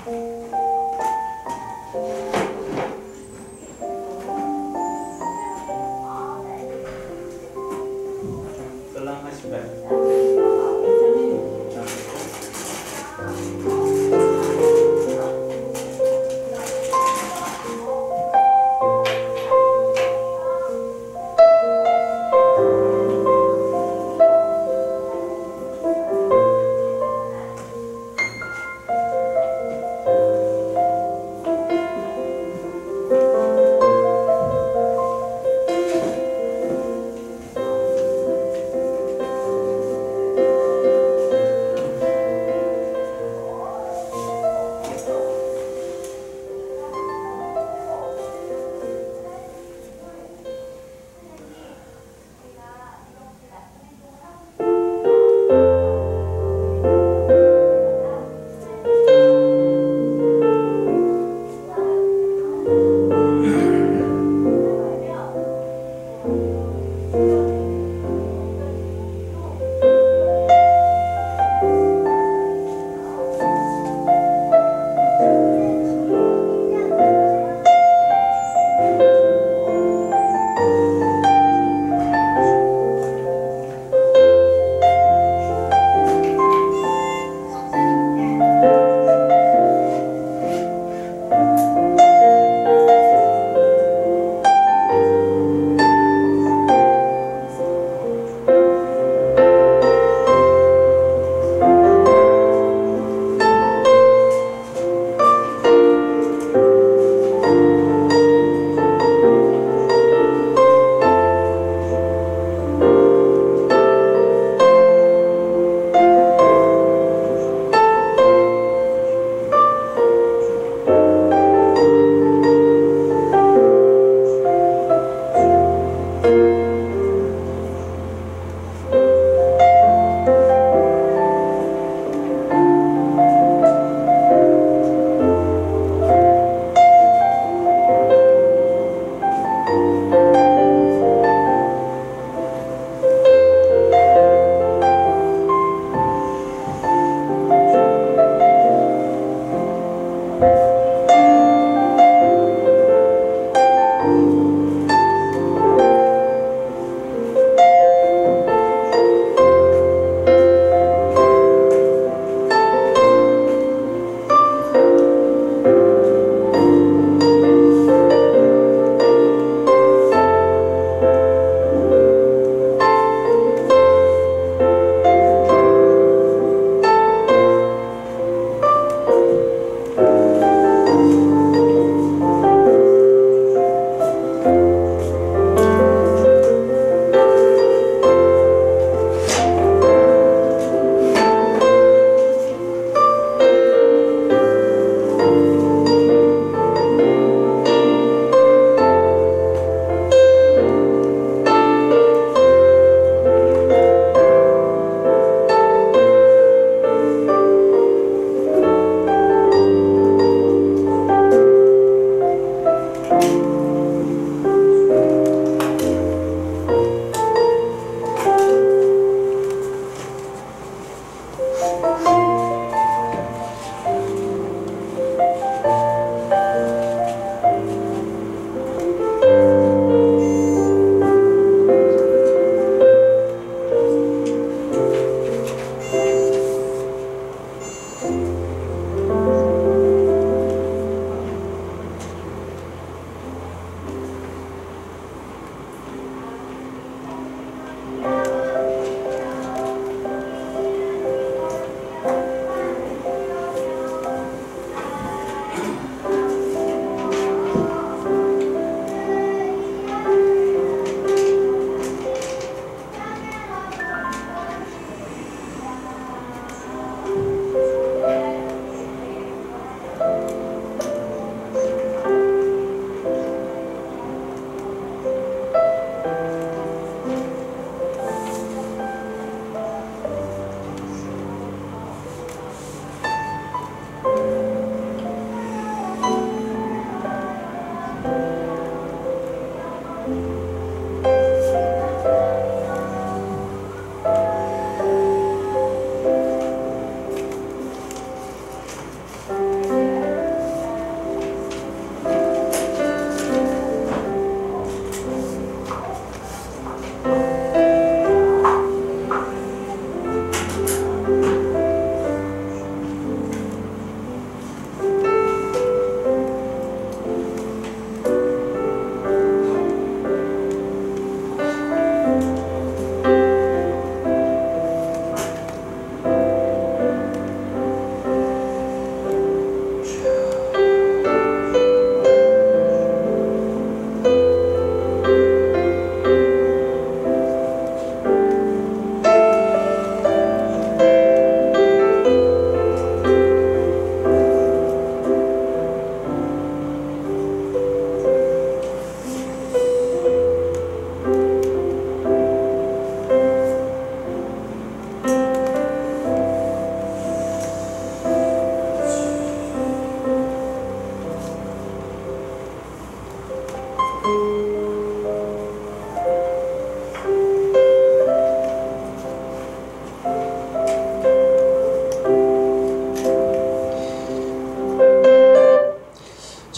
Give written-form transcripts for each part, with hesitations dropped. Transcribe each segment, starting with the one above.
Selamat siang.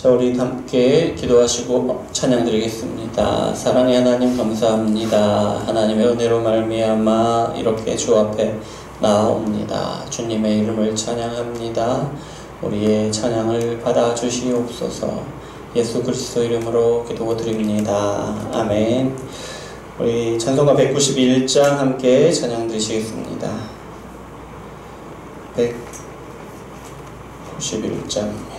자, 우리 함께 기도하시고 찬양 드리겠습니다. 사랑의 하나님 감사합니다. 하나님의 은혜로 말미암아 이렇게 주 앞에 나옵니다. 주님의 이름을 찬양합니다. 우리의 찬양을 받아주시옵소서. 예수 그리스도 이름으로 기도드립니다. 아멘. 우리 찬송가 191장 함께 찬양 드리시겠습니다. 191장입니다.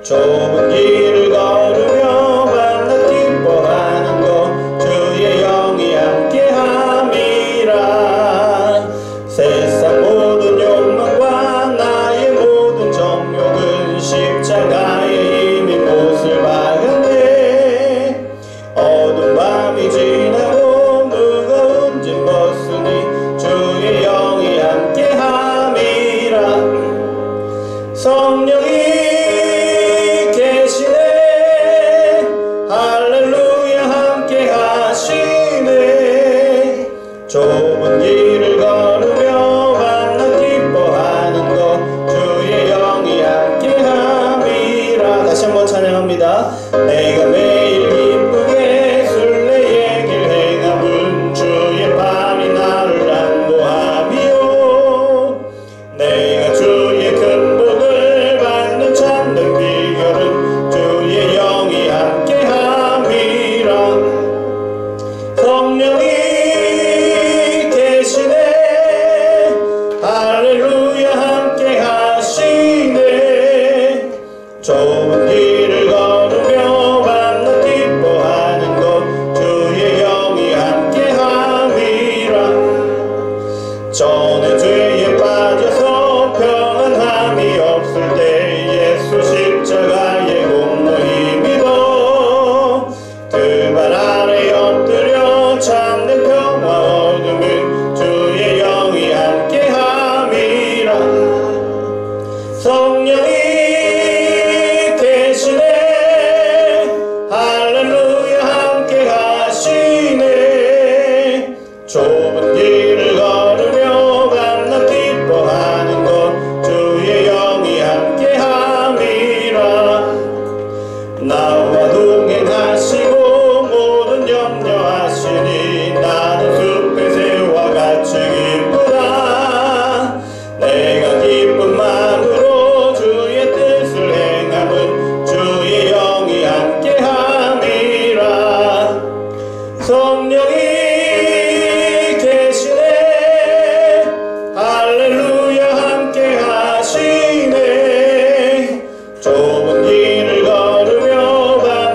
좁은 길을 걸으며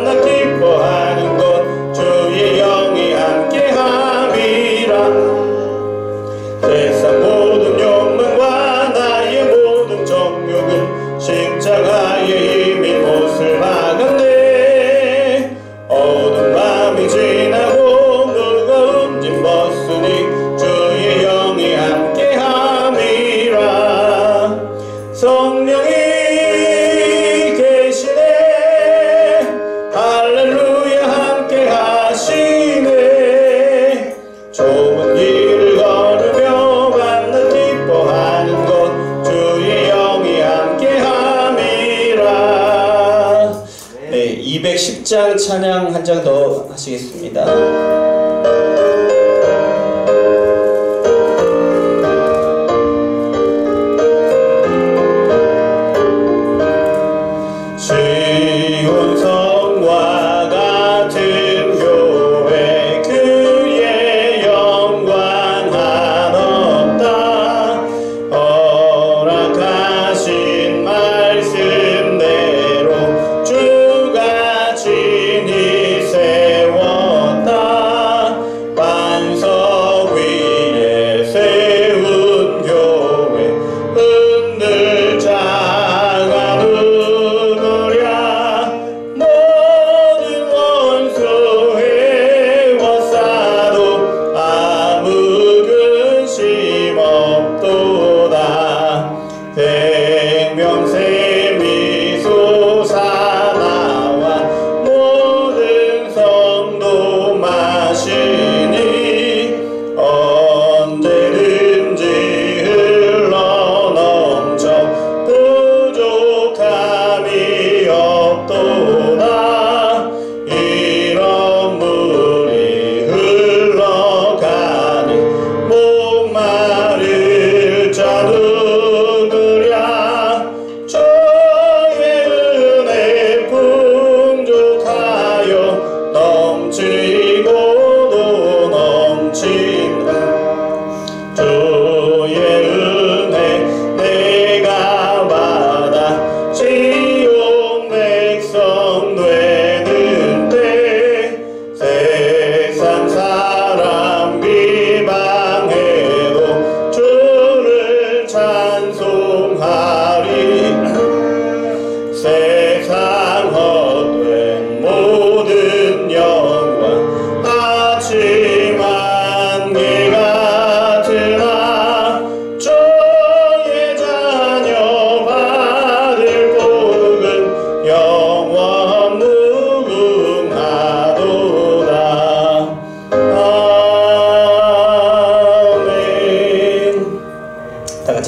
만나 우리 210장 찬양 한 장 더 하시겠습니다.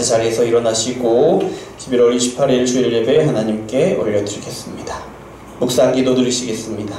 자리에서 일어나시고 11월 28일 주일 예배 하나님께 올려드리겠습니다. 묵상 기도 드리시겠습니다.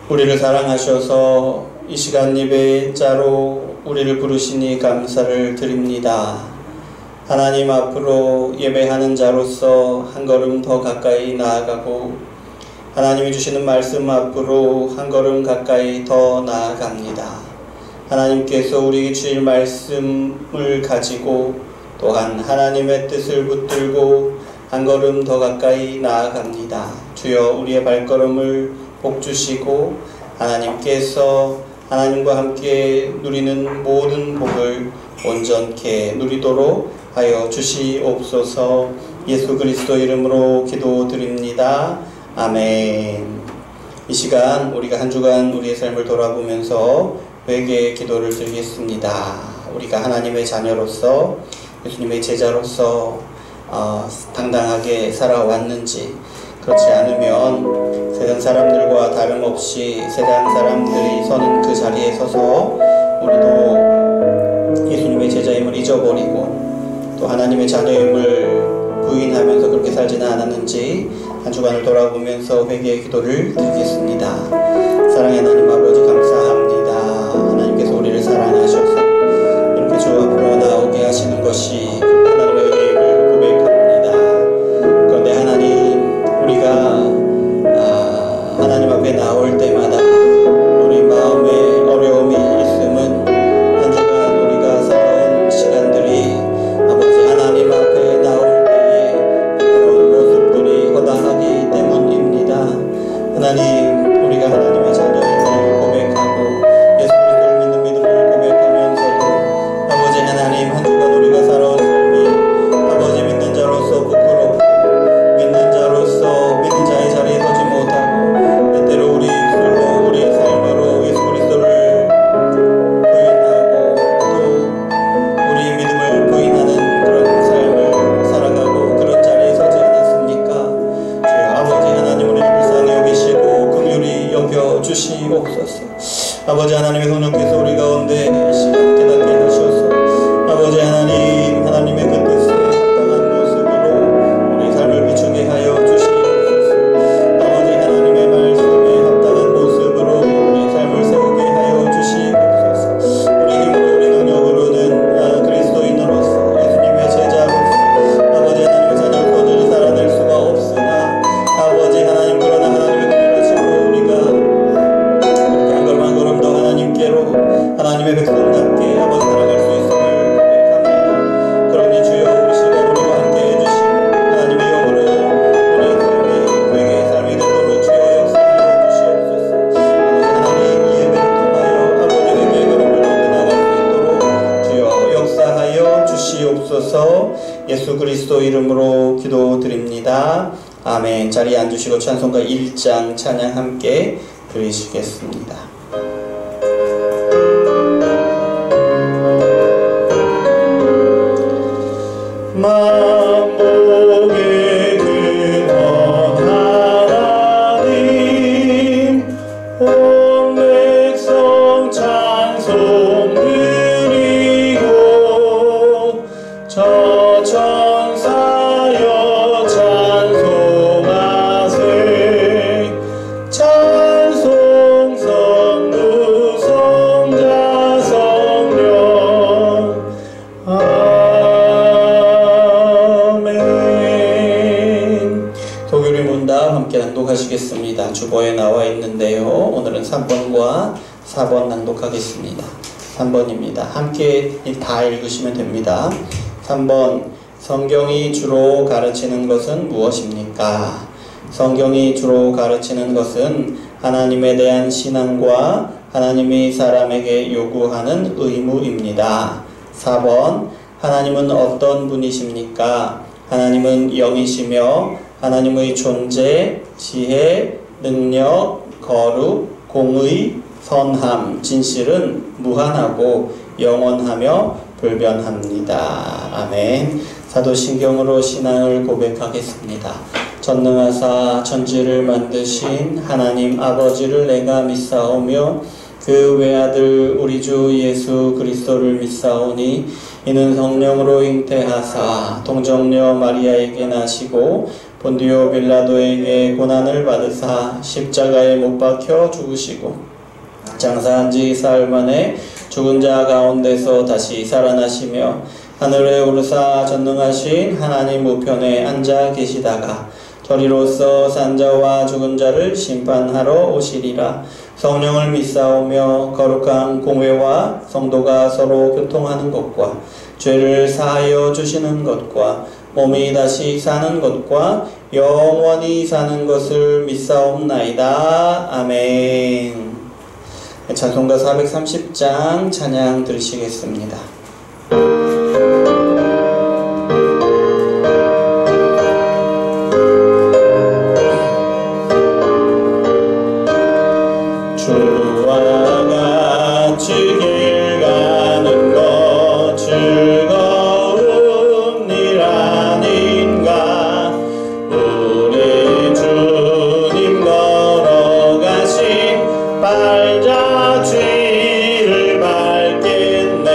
우리를 사랑하셔서 이 시간 예배의 자로 우리를 부르시니 감사를 드립니다. 하나님 앞으로 예배하는 자로서 한 걸음 더 가까이 나아가고 하나님이 주시는 말씀 앞으로 한 걸음 가까이 더 나아갑니다. 하나님께서 우리에게 주실 말씀을 가지고 또한 하나님의 뜻을 붙들고 한 걸음 더 가까이 나아갑니다. 주여 우리의 발걸음을 복 주시고 하나님께서 하나님과 함께 누리는 모든 복을 온전케 누리도록 하여 주시옵소서. 예수 그리스도 이름으로 기도드립니다. 아멘. 이 시간 우리가 한 주간 우리의 삶을 돌아보면서 회개의 기도를 드리겠습니다. 우리가 하나님의 자녀로서 예수님의 제자로서 당당하게 살아왔는지, 그렇지 않으면 세상 사람들과 다름없이 세상 사람들이 서는 그 자리에 서서 우리도 예수님의 제자임을 잊어버리고 또 하나님의 자녀임을 부인하면서 그렇게 살지는 않았는지 한 주간을 돌아보면서 회개의 기도를 드리겠습니다. 사랑의 하나님 아버지 감사합니다. 하나님께서 우리를 사랑하셔서 이렇게 주 앞으로 나오게 하시는 것이 하나님의 은혜임을 고백합니다. 그런데 하나님, 우리가 하나님 앞에 나올 때마다 우리 마음에 어려움이 있음은 한 주간 우리가 살아온 시간들이 아버지 하나님 앞에 나올 때에 그런 모습들이 허다하기 때문입니다. 하나님, 우리가 하나님의 자녀임을 고백하고 하나님의 백성답게 아버지 살아갈 수 있음을 고백합니다. 그러니 주여 우리 시간 우리와 함께 해주시고 하나님의 영으로 우리의 삶이 회개의 삶이 되도록 주여 역사하여 주시옵소서. 하나님 이 예배를 통하여 아버지에게 걸음을 놓고 나갈 수 있도록 주여 역사하여 주시옵소서. 예수 그리스도 이름으로 기도드립니다. 아멘. 자리에 앉으시고 찬송가 1장 찬양 함께 드리시겠습니다. 만복의 근원 하나님 온 백성 찬송 드리고 저 천사여 찬송하세 찬송 성부 성자 성령 아멘. 도교리 문답 함께 낭독하시겠습니다. 주보에 나와 있는데요. 오늘은 3번과 4번 낭독하겠습니다. 3번입니다. 함께 다 읽으시면 됩니다. 3번 성경이 주로 가르치는 것은 무엇입니까? 성경이 주로 가르치는 것은 하나님에 대한 신앙과 하나님이 사람에게 요구하는 의무입니다. 4번 하나님은 어떤 분이십니까? 하나님은 영이시며 하나님의 존재, 지혜, 능력, 거룩, 공의, 선함, 진실은 무한하고 영원하며 불변합니다. 아멘. 사도신경으로 신앙을 고백하겠습니다. 전능하사 천지를 만드신 하나님 아버지를 내가 믿사오며 그 외아들 우리 주 예수 그리스도를 믿사오니 이는 성령으로 잉태하사 동정녀 마리아에게 나시고 본디오 빌라도에게 고난을 받으사 십자가에 못 박혀 죽으시고 장사한 지 사흘 만에 죽은 자 가운데서 다시 살아나시며 하늘에 오르사 전능하신 하나님 우편에 앉아 계시다가 저리로서 산 자와 죽은 자를 심판하러 오시리라. 성령을 믿사오며 거룩한 공회와 성도가 서로 교통하는 것과 죄를 사하여 주시는 것과 몸이 다시 사는 것과 영원히 사는 것을 믿사옵나이다. 아멘. 찬송가 430장 찬양 들으시겠습니다. 주와 같이 길 가는 것 즐거운 일 아닌가. 우리 주님 걸어가신 발자취를 밟겠네.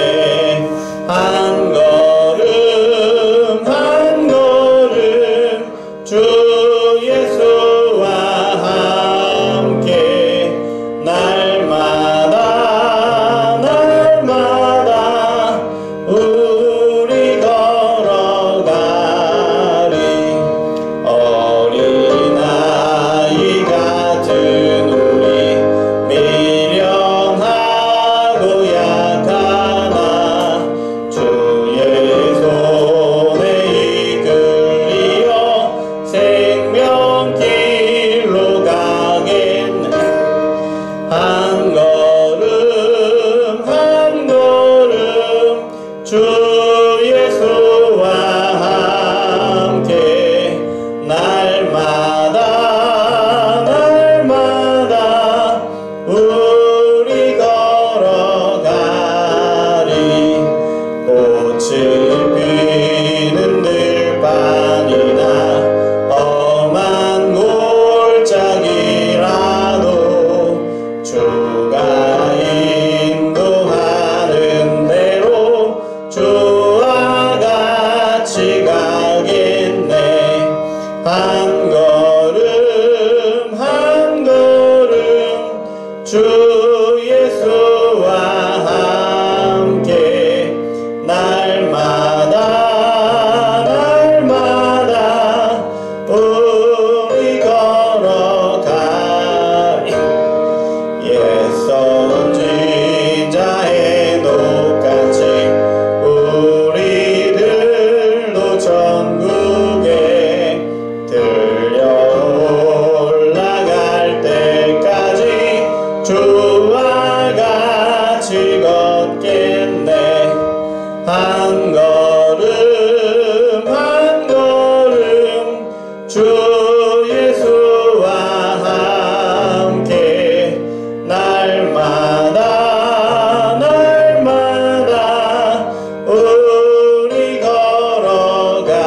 걷겠네. 한 걸음 한 걸음 주 예수와 함께 날마다 날마다 우리 걸어가리.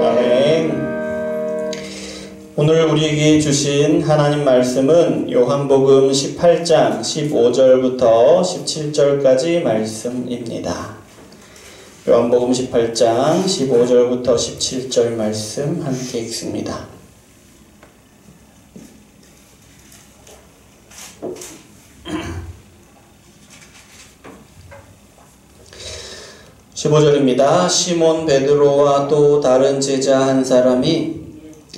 아멘. 오늘 우리에게 주신 하나님 말씀은 요한복음 18장 15절부터 17절까지 말씀입니다. 요한복음 18장 15절부터 17절 말씀 함께 읽습니다. 15절입니다. 시몬 베드로와 또 다른 제자 한 사람이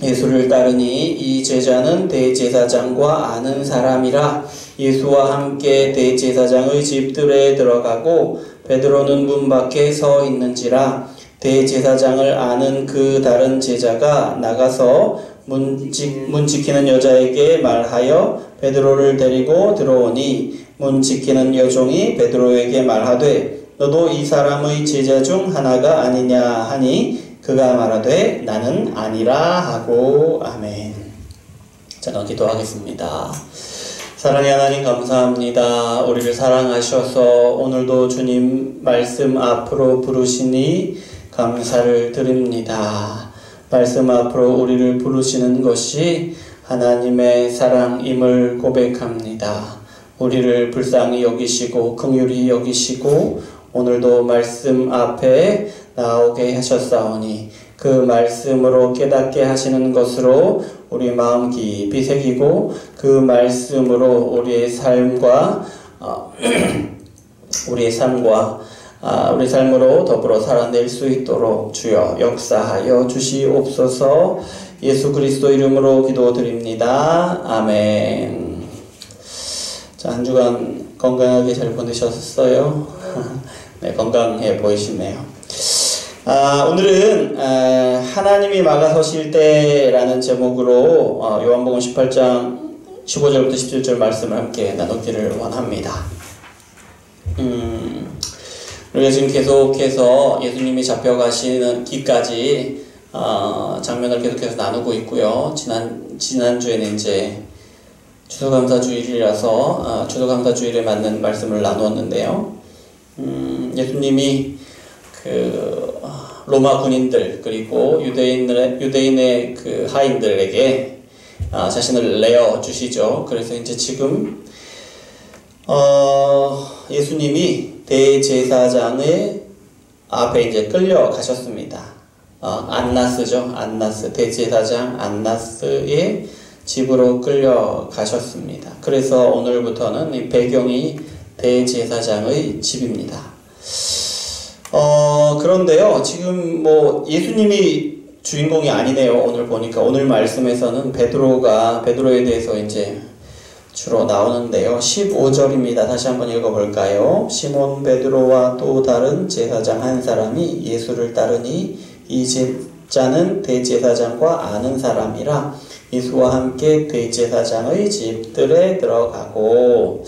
예수를 따르니 이 제자는 대제사장과 아는 사람이라 예수와 함께 대제사장의 집들에 들어가고 베드로는 문 밖에 서 있는지라 대제사장을 아는 그 다른 제자가 나가서 문 지키는 여자에게 말하여 베드로를 데리고 들어오니 문 지키는 여종이 베드로에게 말하되 너도 이 사람의 제자 중 하나가 아니냐 하니 그가 말하되 나는 아니라 하고. 아멘. 자, 기도하겠습니다. 사랑의 하나님 감사합니다. 우리를 사랑하셔서 오늘도 주님 말씀 앞으로 부르시니 감사를 드립니다. 말씀 앞으로 우리를 부르시는 것이 하나님의 사랑임을 고백합니다. 우리를 불쌍히 여기시고 긍휼히 여기시고 오늘도 말씀 앞에 나오게 하셨사오니 그 말씀으로 깨닫게 하시는 것으로 우리 마음 깊이 새기고 그 말씀으로 우리의 삶과 우리 삶으로 더불어 살아낼 수 있도록 주여 역사하여 주시옵소서. 예수 그리스도 이름으로 기도드립니다. 아멘. 자, 한 주간 건강하게 잘 보내셨어요? 네, 건강해 보이시네요. 오늘은 하나님이 막아서실 때라는 제목으로 요한복음 18장 15절부터 17절 말씀을 함께 나누기를 원합니다. 우리가 지금 계속해서 예수님이 잡혀가시는 기까지 장면을 계속해서 나누고 있고요. 지난주에는 이제 추수감사주일이라서 추수감사주일에 맞는 말씀을 나누었는데요. 예수님이 로마 군인들 그리고 유대인의 그 하인들에게 자신을 내어 주시죠. 그래서 이제 지금 예수님이 대제사장의 앞에 이제 끌려가셨습니다. 안나스죠. 안나스 대제사장 안나스의 집으로 끌려가셨습니다. 그래서 오늘부터는 이 배경이 대제사장의 집입니다. 그런데요, 지금 예수님이 주인공이 아니네요. 오늘 보니까 오늘 말씀에서는 베드로에 대해서 이제 주로 나오는데요. 15절입니다. 다시 한번 읽어볼까요? 시몬 베드로와 또 다른 제사장 한 사람이 예수를 따르니 이 제자는 대제사장과 아는 사람이라 예수와 함께 대제사장의 집들에 들어가고.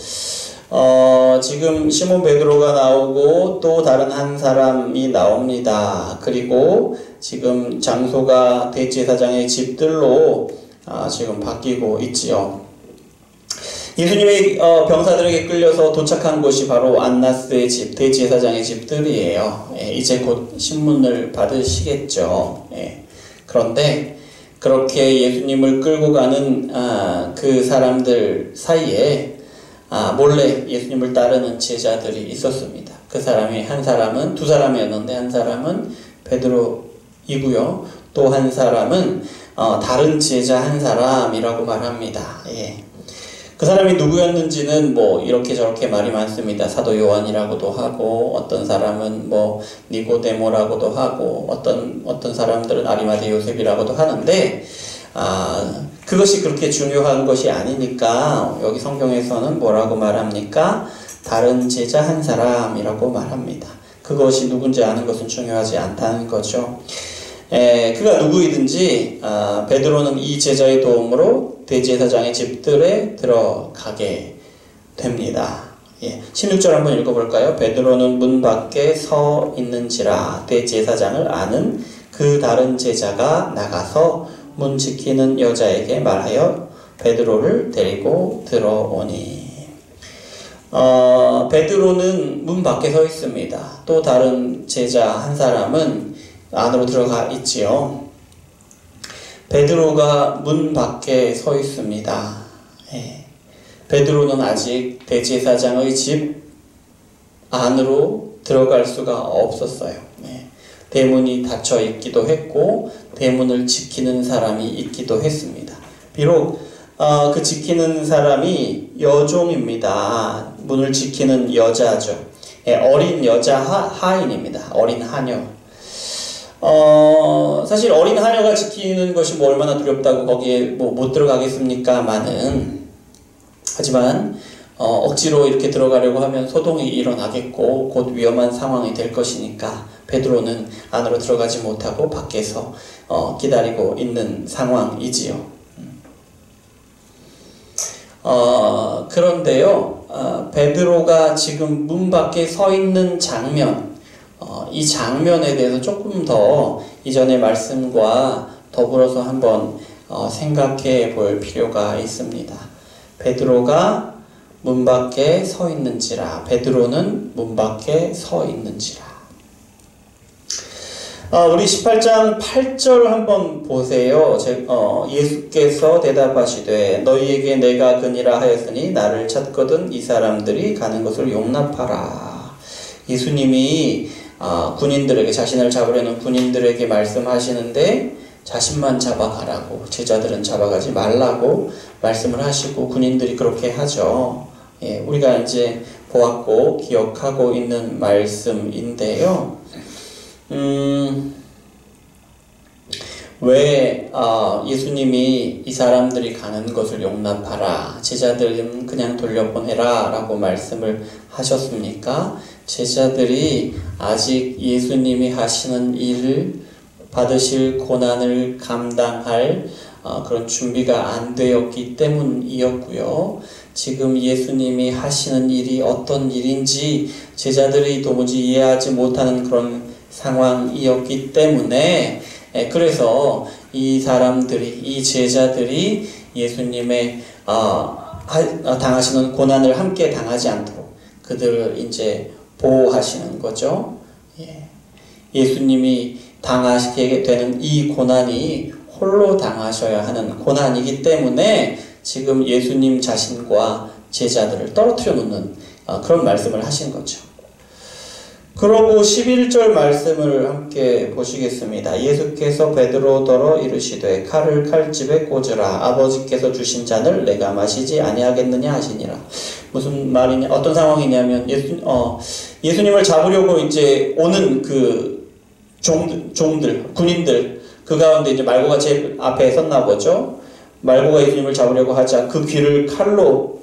지금 시몬 베드로가 나오고 또 다른 한 사람이 나옵니다. 그리고 지금 장소가 대제사장의 집들로 지금 바뀌고 있지요. 예수님이 병사들에게 끌려서 도착한 곳이 바로 안나스의 집, 대제사장의 집들이에요. 이제 곧 신문을 받으시겠죠. 그런데 그렇게 예수님을 끌고 가는 그 사람들 사이에 몰래 예수님을 따르는 제자들이 있었습니다. 그 사람이 두 사람이었는데 한 사람은 베드로이고요. 또 한 사람은 다른 제자 한 사람이라고 말합니다. 그 사람이 누구였는지는 이렇게 저렇게 말이 많습니다. 사도 요한이라고도 하고 어떤 사람은 니고데모라고도 하고 어떤 사람들은 아리마대 요셉이라고도 하는데 그것이 그렇게 중요한 것이 아니니까 여기 성경에서는 뭐라고 말합니까? 다른 제자 한 사람이라고 말합니다. 그것이 누군지 아는 것은 중요하지 않다는 거죠. 그가 누구이든지 베드로는 이 제자의 도움으로 대제사장의 집들에 들어가게 됩니다. 16절 한번 읽어볼까요? 베드로는 문 밖에 서 있는지라 대제사장을 아는 그 다른 제자가 나가서 문 지키는 여자에게 말하여 베드로를 데리고 들어오니. 베드로는 문 밖에 서 있습니다. 또 다른 제자 한 사람은 안으로 들어가 있지요. 베드로가 문 밖에 서 있습니다. 베드로는 아직 대제사장의 집 안으로 들어갈 수가 없었어요. 대문이 닫혀 있기도 했고 대문을 지키는 사람이 있기도 했습니다. 비록 그 지키는 사람이 여종입니다. 문을 지키는 여자죠. 어린 여자 하인입니다. 어린 하녀. 사실 어린 하녀가 지키는 것이 뭐 얼마나 두렵다고 거기에 뭐 못 들어가겠습니까마는, 하지만 억지로 이렇게 들어가려고 하면 소동이 일어나겠고 곧 위험한 상황이 될 것이니까 베드로는 안으로 들어가지 못하고 밖에서 기다리고 있는 상황이지요. 그런데요, 베드로가 지금 문 밖에 서 있는 장면, 이 장면에 대해서 조금 더 이전의 말씀과 더불어서 한번 생각해 볼 필요가 있습니다. 베드로가 문 밖에 서 있는지라, 베드로는 문 밖에 서 있는지라. 우리 18장 8절 한번 보세요. 예수께서 대답하시되 너희에게 내가 그니라 하였으니 나를 찾거든 이 사람들이 가는 것을 용납하라. 예수님이 군인들에게, 자신을 잡으려는 군인들에게 말씀하시는데 자신만 잡아가라고, 제자들은 잡아가지 말라고 말씀을 하시고 군인들이 그렇게 하죠. 우리가 이제 보았고 기억하고 있는 말씀인데요. 왜 예수님이 이 사람들이 가는 것을 용납하라, 제자들은 그냥 돌려보내라 라고 말씀을 하셨습니까? 제자들이 아직 예수님이 하시는 일을 받으실 고난을 감당할 그런 준비가 안 되었기 때문이었고요. 지금 예수님이 하시는 일이 어떤 일인지 제자들이 도무지 이해하지 못하는 그런 상황이었기 때문에, 그래서 이 사람들이, 이 제자들이 예수님의 당하시는 고난을 함께 당하지 않도록 그들을 이제 보호하시는 거죠. 예수님이 당하시게 되는 이 고난이 홀로 당하셔야 하는 고난이기 때문에 지금 예수님 자신과 제자들을 떨어뜨려 놓는 그런 말씀을 하신 거죠. 그러고 11절 말씀을 함께 보시겠습니다. 예수께서 베드로더러 이르시되 칼을 칼집에 꽂으라. 아버지께서 주신 잔을 내가 마시지 아니하겠느냐 하시니라. 무슨 말이냐, 어떤 상황이냐면 예수님을 잡으려고 이제 오는 그 종들, 군인들, 그 가운데 이제 말고가 제일 앞에 섰나 보죠. 말고가 예수님을 잡으려고 하자 그 귀를 칼로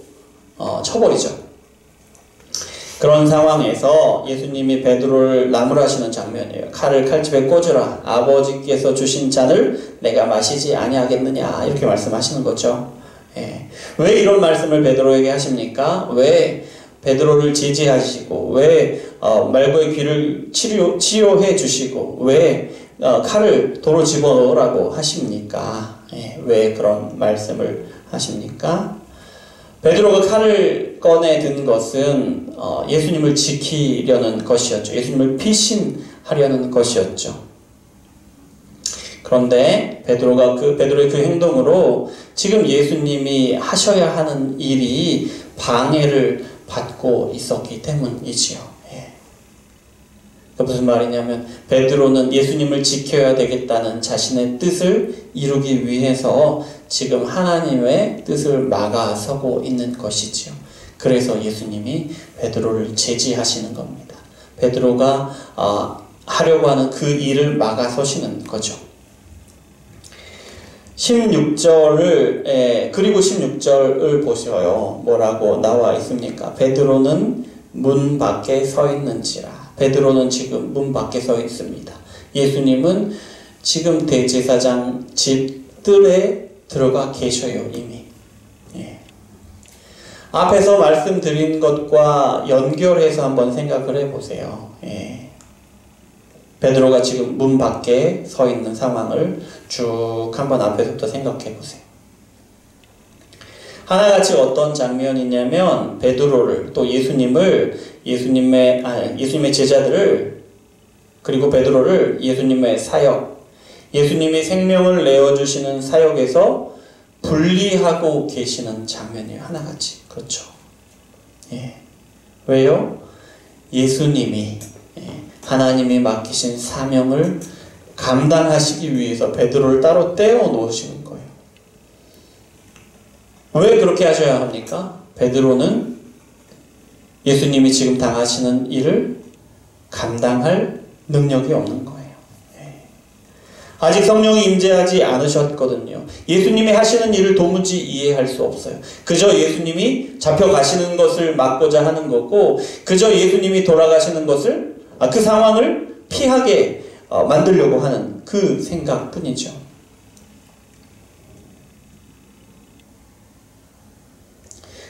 쳐버리죠. 그런 상황에서 예수님이 베드로를 나무라시는 장면이에요. 칼을 칼집에 꽂으라. 아버지께서 주신 잔을 내가 마시지 아니하겠느냐, 이렇게 말씀하시는 거죠. 왜 이런 말씀을 베드로에게 하십니까? 왜 베드로를 제지하시고, 왜 말고의 귀를 치료해 주시고, 왜 칼을 도로 집어넣으라고 하십니까? 왜 그런 말씀을 하십니까? 베드로가 칼을 꺼내 든 것은 예수님을 지키려는 것이었죠. 예수님을 피신하려는 것이었죠. 그런데 베드로의 그 행동으로 지금 예수님이 하셔야 하는 일이 방해를 받고 있었기 때문이지요. 무슨 말이냐면 베드로는 예수님을 지켜야 되겠다는 자신의 뜻을 이루기 위해서 지금 하나님의 뜻을 막아서고 있는 것이지요. 그래서 예수님이 베드로를 제지하시는 겁니다. 베드로가 하려고 하는 그 일을 막아서시는 거죠. 16절을 그리고 16절을 보셔요. 뭐라고 나와 있습니까? 베드로는 문 밖에 서 있는지라. 베드로는 지금 문 밖에 서 있습니다. 예수님은 지금 대제사장 집 뜰에 들어가 계셔요, 이미. 앞에서 말씀드린 것과 연결해서 한번 생각을 해보세요. 베드로가 지금 문 밖에 서 있는 상황을 쭉 한번 앞에서부터 생각해 보세요. 하나같이 어떤 장면이냐면 베드로를 또 예수님의 제자들을 그리고 베드로를 예수님의 사역, 예수님이 생명을 내어주시는 사역에서 분리하고 계시는 장면이에요. 하나같이. 그렇죠. 왜요? 예수님이 하나님이 맡기신 사명을 감당하시기 위해서 베드로를 따로 떼어 놓으시는 거예요. 왜 그렇게 하셔야 합니까? 베드로는 예수님이 지금 당하시는 일을 감당할 능력이 없는 거예요. 아직 성령이 임재하지 않으셨거든요. 예수님이 하시는 일을 도무지 이해할 수 없어요. 그저 예수님이 잡혀가시는 것을 막고자 하는 거고, 그저 예수님이 돌아가시는 것을, 그 상황을 피하게 만들려고 하는 그 생각뿐이죠.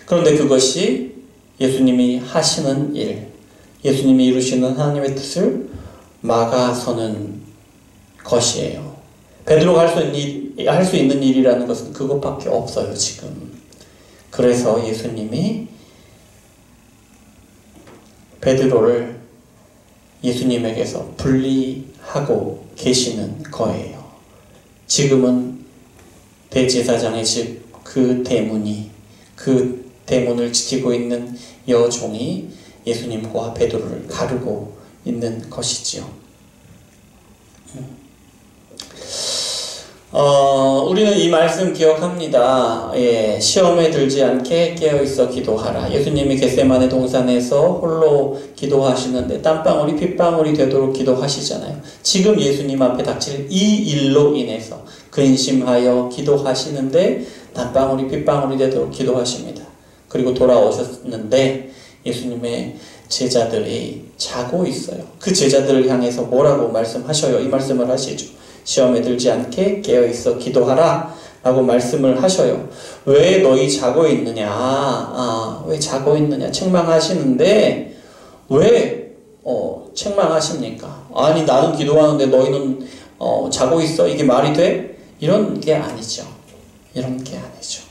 그런데 그것이 예수님이 하시는 일, 예수님이 이루시는 하나님의 뜻을 막아서는 것이에요. 베드로가 할 수 있는 일이라는 것은 그것밖에 없어요, 지금. 그래서 예수님이 베드로를 예수님에게서 분리하고 계시는 거예요. 지금은 대제사장의 집 그 대문을 지키고 있는 여종이 예수님과 베드로를 가르고 있는 것이지요. 우리는 이 말씀 기억합니다. 시험에 들지 않게 깨어있어 기도하라. 예수님이 겟세마네 동산에서 홀로 기도하시는데 땀방울이 핏방울이 되도록 기도하시잖아요. 지금 예수님 앞에 닥칠 이 일로 인해서 근심하여 기도하시는데 땀방울이 핏방울이 되도록 기도하십니다. 그리고 돌아오셨는데 예수님의 제자들이 자고 있어요. 그 제자들을 향해서 뭐라고 말씀하셔요? 이 말씀을 하시죠. 시험에 들지 않게 깨어있어 기도하라 라고 말씀을 하셔요. 왜 너희 자고 있느냐? 왜 자고 있느냐? 책망하시는데 왜 책망하십니까? 아니 나는 기도하는데 너희는 자고 있어? 이게 말이 돼? 이런 게 아니죠. 이런 게 아니죠.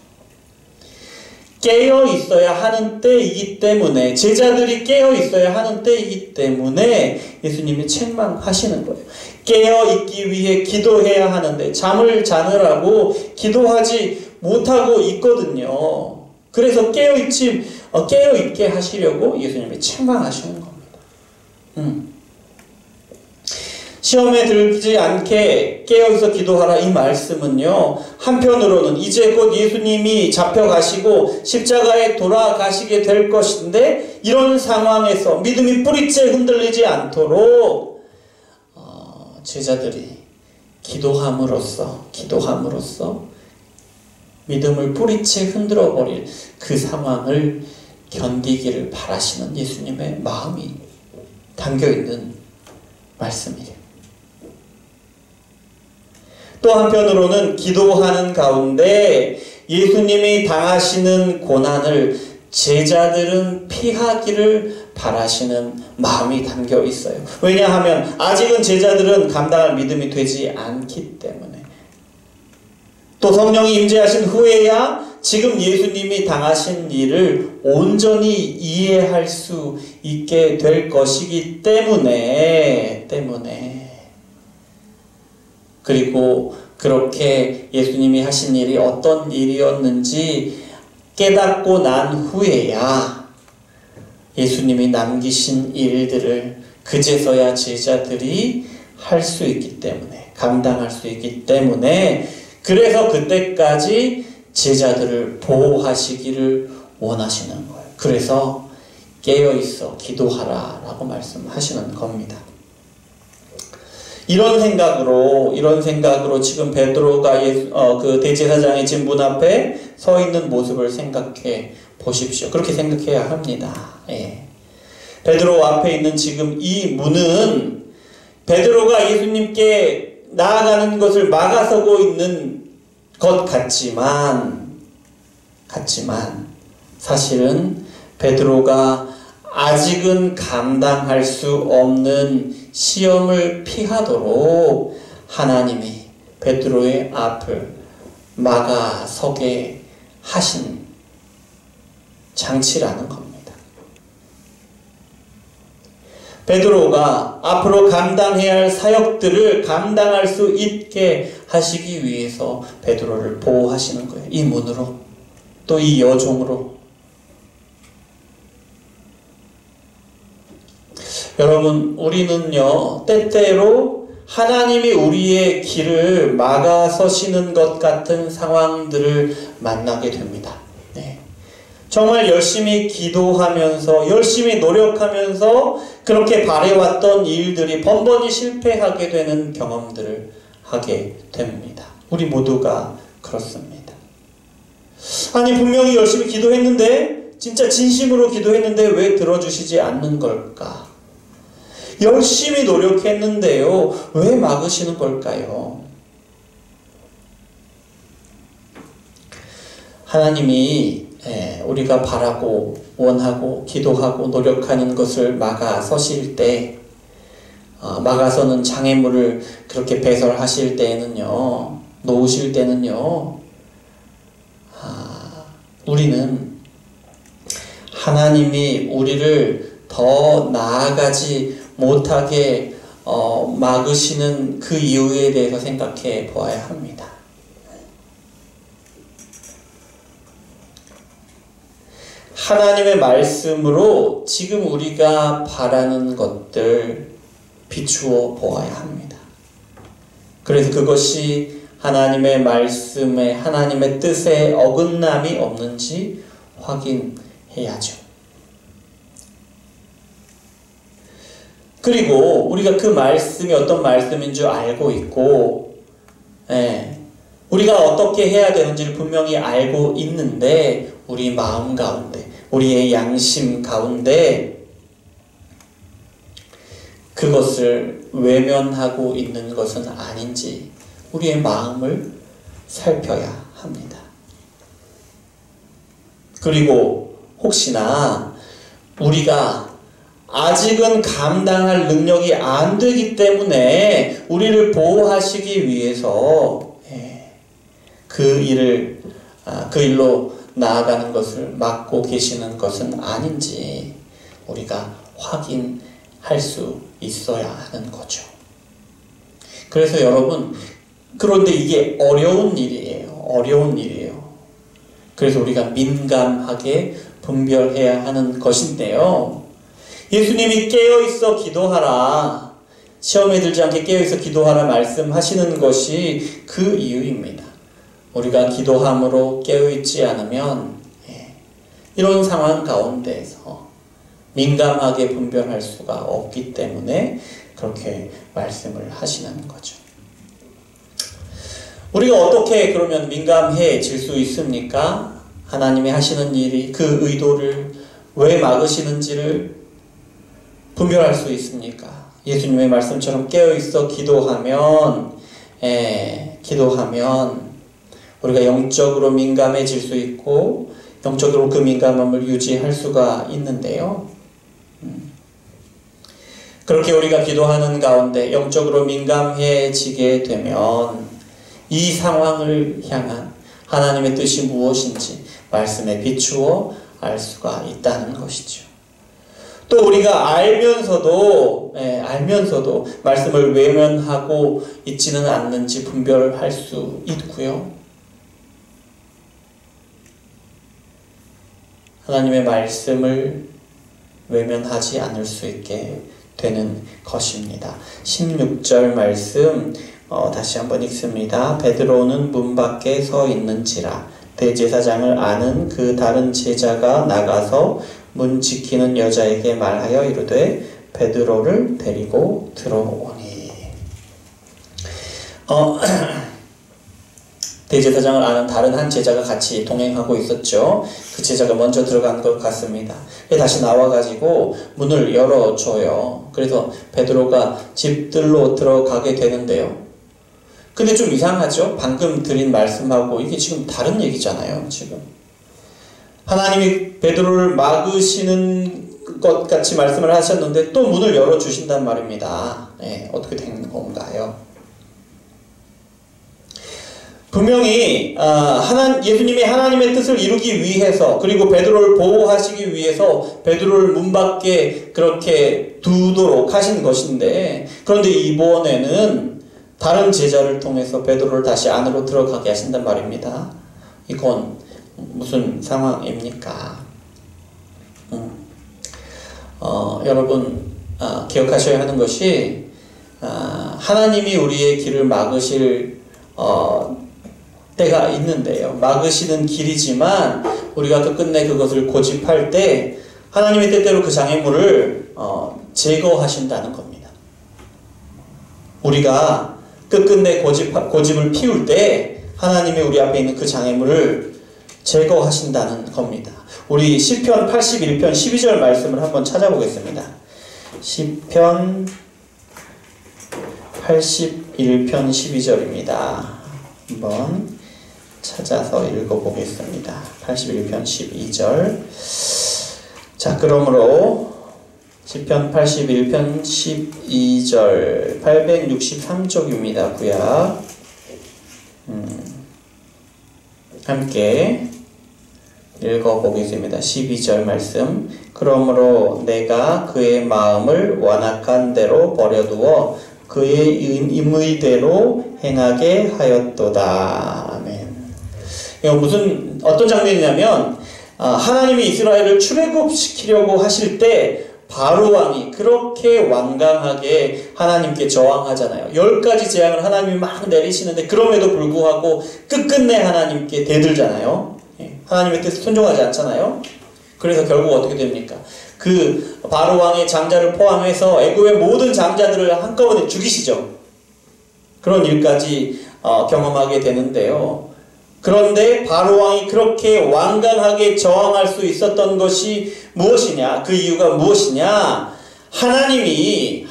깨어 있어야 하는 때이기 때문에, 제자들이 깨어 있어야 하는 때이기 때문에 예수님이 책망하시는 거예요. 깨어 있기 위해 기도해야 하는데 잠을 자느라고 기도하지 못하고 있거든요. 그래서 깨어 있게 하시려고 예수님이 책망하시는 겁니다. 시험에 들지 않게 깨어있어 기도하라 이 말씀은요, 한편으로는 이제 곧 예수님이 잡혀가시고 십자가에 돌아가시게 될 것인데 이런 상황에서 믿음이 뿌리째 흔들리지 않도록 제자들이 기도함으로써 믿음을 뿌리째 흔들어버릴 그 상황을 견디기를 바라시는 예수님의 마음이 담겨있는 말씀이에요. 또 한편으로는 기도하는 가운데 예수님이 당하시는 고난을 제자들은 피하기를 바라시는 마음이 담겨 있어요. 왜냐하면 아직은 제자들은 감당할 믿음이 되지 않기 때문에, 또 성령이 임재하신 후에야 지금 예수님이 당하신 일을 온전히 이해할 수 있게 될 것이기 때문에 그리고 그렇게 예수님이 하신 일이 어떤 일이었는지 깨닫고 난 후에야 예수님이 남기신 일들을 그제서야 제자들이 할 수 있기 때문에, 감당할 수 있기 때문에, 그래서 그때까지 제자들을 보호하시기를 원하시는 거예요. 그래서 깨어있어 기도하라 라고 말씀하시는 겁니다. 이런 생각으로 지금 베드로가 그 대제사장의 집 문 앞에 서 있는 모습을 생각해 보십시오. 그렇게 생각해야 합니다. 베드로 앞에 있는 지금 이 문은 베드로가 예수님께 나아가는 것을 막아서고 있는 것 같지만 사실은 베드로가 아직은 감당할 수 없는 시험을 피하도록 하나님이 베드로의 앞을 막아서게 하신 장치라는 겁니다. 베드로가 앞으로 감당해야 할 사역들을 감당할 수 있게 하시기 위해서 베드로를 보호하시는 거예요. 이 문으로, 또 이 여종으로. 여러분, 우리는요, 때때로 하나님이 우리의 길을 막아서시는 것 같은 상황들을 만나게 됩니다. 네. 정말 열심히 기도하면서, 열심히 노력하면서 그렇게 바래왔던 일들이 번번이 실패하게 되는 경험들을 하게 됩니다. 우리 모두가 그렇습니다. 아니, 분명히 열심히 기도했는데, 진짜 진심으로 기도했는데 왜 들어주시지 않는 걸까? 열심히 노력했는데요, 왜 막으시는 걸까요? 하나님이 우리가 바라고 원하고 기도하고 노력하는 것을 막아서실 때, 막아서는 장애물을 그렇게 배설하실 때에는요, 놓으실 때는요, 우리는 하나님이 우리를 더 나아가지 못하게 막으시는 그 이유에 대해서 생각해 보아야 합니다. 하나님의 말씀으로 지금 우리가 바라는 것들 비추어 보아야 합니다. 그래서 그것이 하나님의 말씀에, 하나님의 뜻에 어긋남이 없는지 확인해야죠. 그리고 우리가 그 말씀이 어떤 말씀인 줄 알고 있고, 우리가 어떻게 해야 되는지를 분명히 알고 있는데, 우리 마음 가운데, 우리의 양심 가운데 그것을 외면하고 있는 것은 아닌지 우리의 마음을 살펴야 합니다. 그리고 혹시나 우리가 아직은 감당할 능력이 안 되기 때문에 우리를 보호하시기 위해서 그 일로 나아가는 것을 막고 계시는 것은 아닌지 우리가 확인할 수 있어야 하는 거죠. 그래서 여러분, 그런데 이게 어려운 일이에요. 어려운 일이에요. 그래서 우리가 민감하게 분별해야 하는 것인데요. 예수님이 깨어있어 기도하라, 시험에 들지 않게 깨어있어 기도하라 말씀하시는 것이 그 이유입니다. 우리가 기도함으로 깨어있지 않으면 이런 상황 가운데에서 민감하게 분별할 수가 없기 때문에 그렇게 말씀을 하시는 거죠. 우리가 어떻게 그러면 민감해질 수 있습니까? 하나님이 하시는 일이 그 의도를 왜 막으시는지를 분별할 수 있습니까? 예수님의 말씀처럼 깨어있어 기도하면 우리가 영적으로 민감해질 수 있고 영적으로 그 민감함을 유지할 수가 있는데요. 그렇게 우리가 기도하는 가운데 영적으로 민감해지게 되면 이 상황을 향한 하나님의 뜻이 무엇인지 말씀에 비추어 알 수가 있다는 것이죠. 또 우리가 알면서도 말씀을 외면하고 있지는 않는지 분별할 수 있고요. 하나님의 말씀을 외면하지 않을 수 있게 되는 것입니다. 16절 말씀 다시 한번 읽습니다. 베드로는 문 밖에 서 있는지라 대제사장을 아는 그 다른 제자가 나가서 문 지키는 여자에게 말하여 이르되 베드로를 데리고 들어오니. 대제사장을 아는 다른 한 제자가 같이 동행하고 있었죠. 그 제자가 먼저 들어간 것 같습니다. 다시 나와가지고 문을 열어줘요. 그래서 베드로가 집들로 들어가게 되는데요. 근데 좀 이상하죠? 방금 드린 말씀하고 이게 지금 다른 얘기잖아요. 지금 하나님이 베드로를 막으시는 것 같이 말씀을 하셨는데 또 문을 열어주신단 말입니다. 어떻게 된 건가요? 분명히 예수님이 하나님의 뜻을 이루기 위해서, 그리고 베드로를 보호하시기 위해서 베드로를 문 밖에 그렇게 두도록 하신 것인데, 그런데 이번에는 다른 제자를 통해서 베드로를 다시 안으로 들어가게 하신단 말입니다. 이건 무슨 상황입니까? 여러분 기억하셔야 하는 것이, 하나님이 우리의 길을 막으실 때가 있는데요. 막으시는 길이지만 우리가 끝끝내 그것을 고집할 때 하나님이 때때로 그 장애물을 제거하신다는 겁니다. 우리가 끝끝내 고집을 피울 때 하나님이 우리 앞에 있는 그 장애물을 제거하신다는 겁니다. 우리 시편 81편 12절 말씀을 한번 찾아보겠습니다. 시편 81편 12절입니다. 한번 찾아서 읽어보겠습니다. 81편 12절. 자, 그러므로 시편 81편 12절 863쪽입니다. 구약. 함께 읽어보겠습니다. 12절 말씀. 그러므로 내가 그의 마음을 완악한 대로 버려두어 그의 임의대로 행하게 하였도다. 아멘. 이거 어떤 장면이냐면, 하나님이 이스라엘을 출애굽시키려고 하실 때 바로왕이 그렇게 완강하게 하나님께 저항하잖아요. 10가지 재앙을 하나님이 막 내리시는데 그럼에도 불구하고 끝끝내 하나님께 대들잖아요. 하나님의 뜻을 순종하지 않잖아요. 그래서 결국 어떻게 됩니까? 그 바로왕의 장자를 포함해서 애굽의 모든 장자들을 한꺼번에 죽이시죠. 그런 일까지 경험하게 되는데요. 그런데 바로왕이 그렇게 완강하게 저항할 수 있었던 것이 무엇이냐? 그 이유가 무엇이냐? 하나님이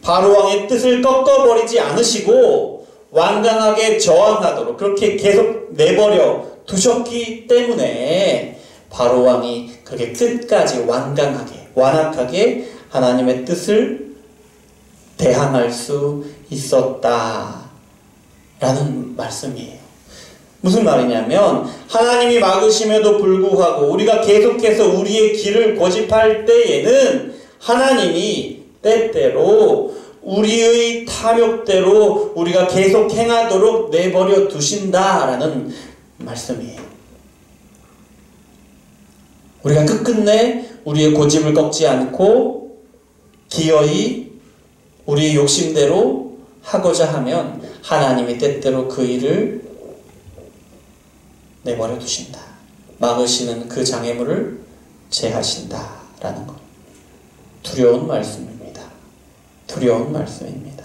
바로왕의 뜻을 꺾어버리지 않으시고 완강하게 저항하도록 그렇게 계속 내버려 두셨기 때문에 바로왕이 그렇게 끝까지 완악하게 하나님의 뜻을 대항할 수 있었다라는 말씀이에요. 무슨 말이냐면, 하나님이 막으심에도 불구하고 우리가 계속해서 우리의 길을 고집할 때에는 하나님이 때때로 우리의 탐욕대로 우리가 계속 행하도록 내버려 두신다라는 말씀이에요. 우리가 끝끝내 우리의 고집을 꺾지 않고 기어이 우리의 욕심대로 하고자 하면 하나님이 때때로 그 일을 내버려 두신다. 막으시는 그 장애물을 제하신다라는 것. 두려운 말씀입니다. 두려운 말씀입니다.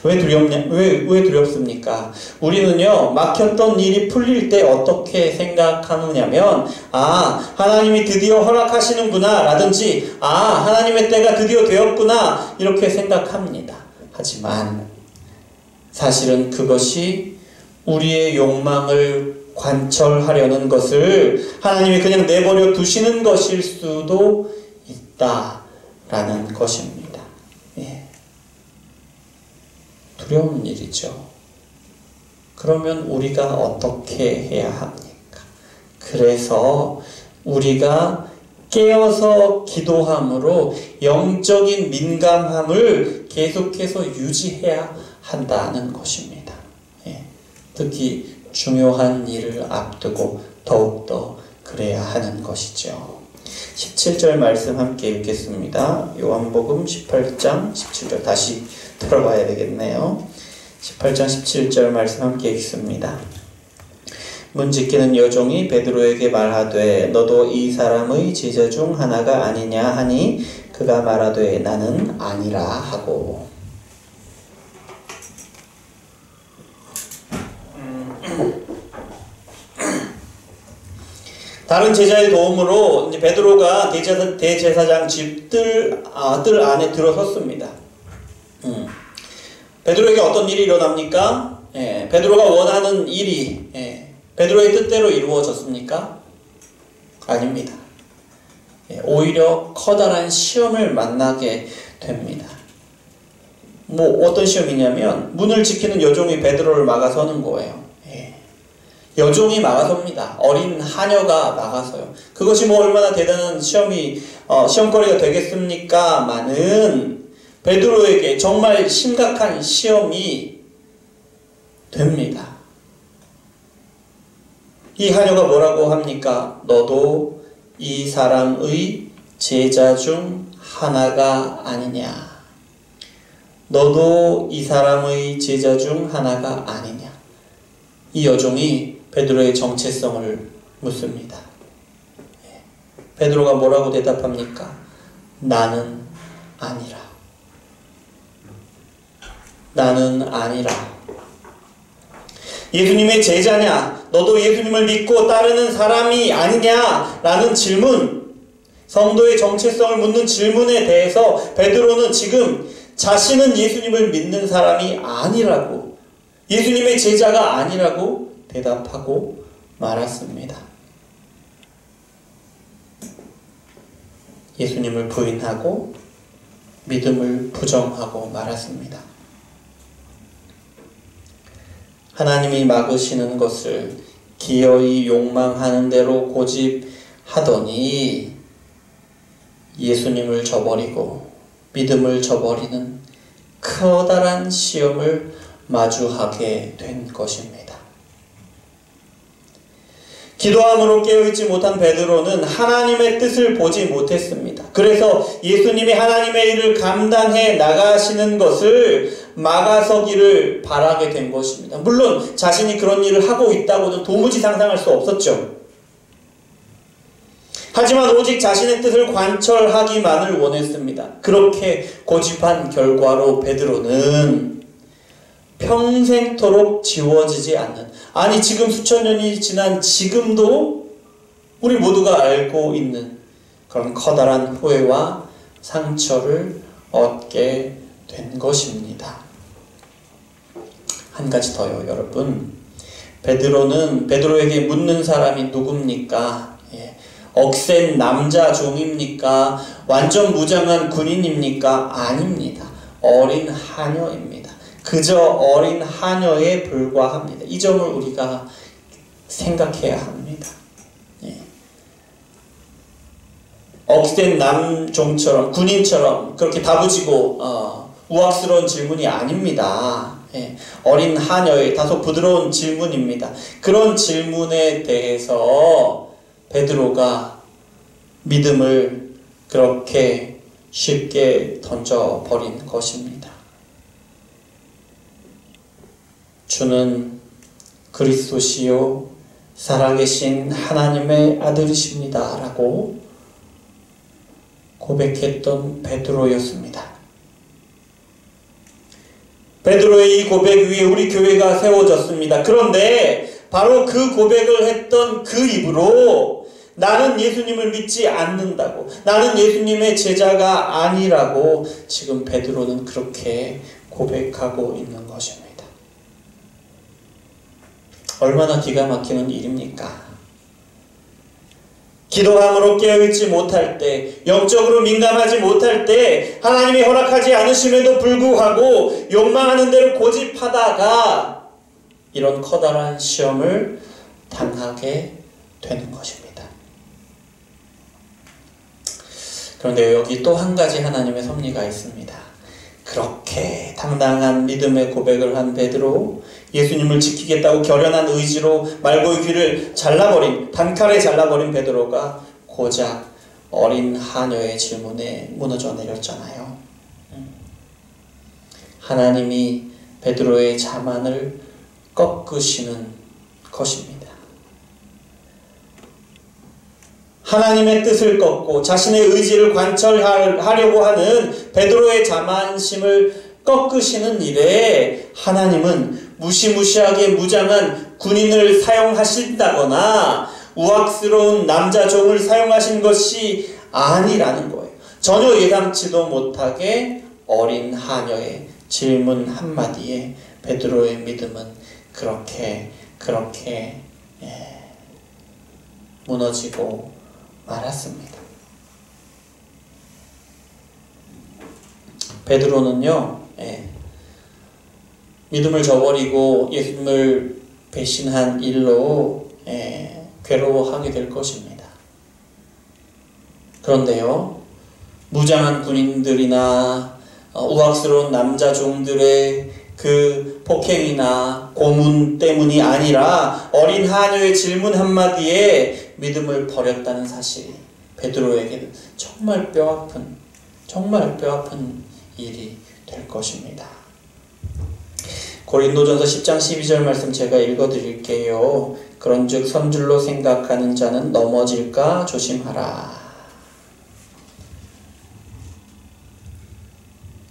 왜 두렵습니까? 우리는요, 막혔던 일이 풀릴 때 어떻게 생각하느냐면, 하나님이 드디어 허락하시는구나 라든지, 하나님의 때가 드디어 되었구나 이렇게 생각합니다. 하지만 사실은 그것이 우리의 욕망을 관철하려는 것을 하나님이 그냥 내버려 두시는 것일 수도 있다라는 것입니다. 두려운 일이죠. 그러면 우리가 어떻게 해야 합니까? 그래서 우리가 깨어서 기도함으로 영적인 민감함을 계속해서 유지해야 한다는 것입니다. 특히 중요한 일을 앞두고 더욱더 그래야 하는 것이죠. 17절 말씀 함께 읽겠습니다. 요한복음 18장 17절 다시 들어봐야 되겠네요. 18장 17절 말씀 함께 읽습니다. 문 지키는 여종이 베드로에게 말하되 너도 이 사람의 제자 중 하나가 아니냐 하니 그가 말하되 나는 아니라 하고. 다른 제자의 도움으로 이제 베드로가 대제사장 집 뜰 안에 들어섰습니다. 베드로에게 어떤 일이 일어납니까? 베드로가 원하는 일이 베드로의 뜻대로 이루어졌습니까? 아닙니다. 오히려 커다란 시험을 만나게 됩니다. 어떤 시험이냐면 문을 지키는 여종이 베드로를 막아서는 거예요. 여종이 막아섭니다. 어린 하녀가 막아서요. 그것이 얼마나 대단한 시험거리가 되겠습니까마는 베드로에게 정말 심각한 시험이 됩니다. 이 하녀가 뭐라고 합니까? 너도 이 사람의 제자 중 하나가 아니냐. 너도 이 사람의 제자 중 하나가 아니냐. 이 여종이 베드로의 정체성을 묻습니다. 베드로가 뭐라고 대답합니까? 나는 아니라. 나는 아니라. 예수님의 제자냐? 너도 예수님을 믿고 따르는 사람이 아니냐? 라는 질문, 성도의 정체성을 묻는 질문에 대해서 베드로는 지금 자신은 예수님을 믿는 사람이 아니라고, 예수님의 제자가 아니라고 대답하고 말았습니다. 예수님을 부인하고 믿음을 부정하고 말았습니다. 하나님이 막으시는 것을 기어이 욕망하는 대로 고집하더니 예수님을 저버리고 믿음을 저버리는 커다란 시험을 마주하게 된 것입니다. 기도함으로 깨어있지 못한 베드로는 하나님의 뜻을 보지 못했습니다. 그래서 예수님이 하나님의 일을 감당해 나가시는 것을 막아서기를 바라게 된 것입니다. 물론 자신이 그런 일을 하고 있다고는 도무지 상상할 수 없었죠. 하지만 오직 자신의 뜻을 관철하기만을 원했습니다. 그렇게 고집한 결과로 베드로는 평생토록 지워지지 않는, 아니 지금 수천 년이 지난 지금도 우리 모두가 알고 있는 그런 커다란 후회와 상처를 얻게 된 것입니다. 한 가지 더요, 여러분. 베드로에게 묻는 사람이 누굽니까? 억센 남자 종입니까? 완전 무장한 군인입니까? 아닙니다. 어린 하녀입니다. 그저 어린 하녀에 불과합니다. 이 점을 우리가 생각해야 합니다. 억센 남종처럼, 군인처럼 그렇게 다부지고 우악스러운 질문이 아닙니다. 어린 하녀의 다소 부드러운 질문입니다. 그런 질문에 대해서 베드로가 믿음을 그렇게 쉽게 던져버린 것입니다. 주는 그리스도시요 살아계신 하나님의 아들이십니다 라고 고백했던 베드로였습니다. 베드로의 이 고백 위에 우리 교회가 세워졌습니다. 그런데 바로 그 고백을 했던 그 입으로 나는 예수님을 믿지 않는다고, 나는 예수님의 제자가 아니라고 지금 베드로는 그렇게 고백하고 있는 것입니다. 얼마나 기가 막히는 일입니까? 기도함으로 깨어있지 못할 때, 영적으로 민감하지 못할 때, 하나님이 허락하지 않으심에도 불구하고 욕망하는 대로 고집하다가 이런 커다란 시험을 당하게 되는 것입니다. 그런데 여기 또 한 가지 하나님의 섭리가 있습니다. 그렇게 당당한 믿음의 고백을 한 베드로, 예수님을 지키겠다고 결연한 의지로 말고기를 단칼에 잘라버린 베드로가 고작 어린 하녀의 질문에 무너져 내렸잖아요. 하나님이 베드로의 자만을 꺾으시는 것입니다. 하나님의 뜻을 꺾고 자신의 의지를 관철하려고 하는 베드로의 자만심을 꺾으시는 일에 하나님은 무시무시하게 무장한 군인을 사용하신다거나 우악스러운 남자 종을 사용하신 것이 아니라는 거예요. 전혀 예상치도 못하게 어린 하녀의 질문 한마디에 베드로의 믿음은 그렇게 무너지고 말았습니다. 베드로는요, 믿음을 저버리고 예수님을 배신한 일로 괴로워하게 될 것입니다. 그런데요, 무장한 군인들이나 우악스러운 남자 종들의 그 폭행이나 고문 때문이 아니라 어린 하녀의 질문 한마디에 믿음을 버렸다는 사실이 베드로에게는 정말 뼈아픈 일이 될 것입니다. 고린도전서 10장 12절 말씀 제가 읽어드릴게요. 그런즉 선줄로 생각하는 자는 넘어질까 조심하라.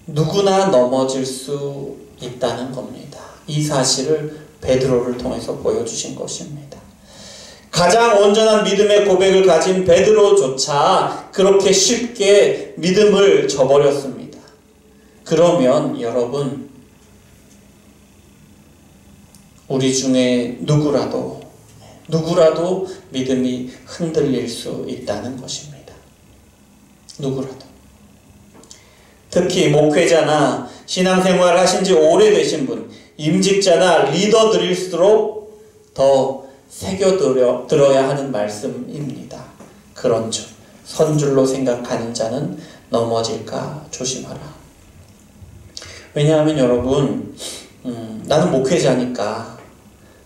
누구나 넘어질 수 있다는 겁니다. 이 사실을 베드로를 통해서 보여주신 것입니다. 가장 온전한 믿음의 고백을 가진 베드로조차 그렇게 쉽게 믿음을 저버렸습니다. 그러면 여러분, 우리 중에 누구라도 믿음이 흔들릴 수 있다는 것입니다. 누구라도. 특히 목회자나 신앙생활 하신 지 오래되신 분, 임직자나 리더들일수록 더 새겨들어야 하는 말씀입니다. 그런즉 선줄로 생각하는 자는 넘어질까 조심하라. 왜냐하면 여러분, 나는 목회자니까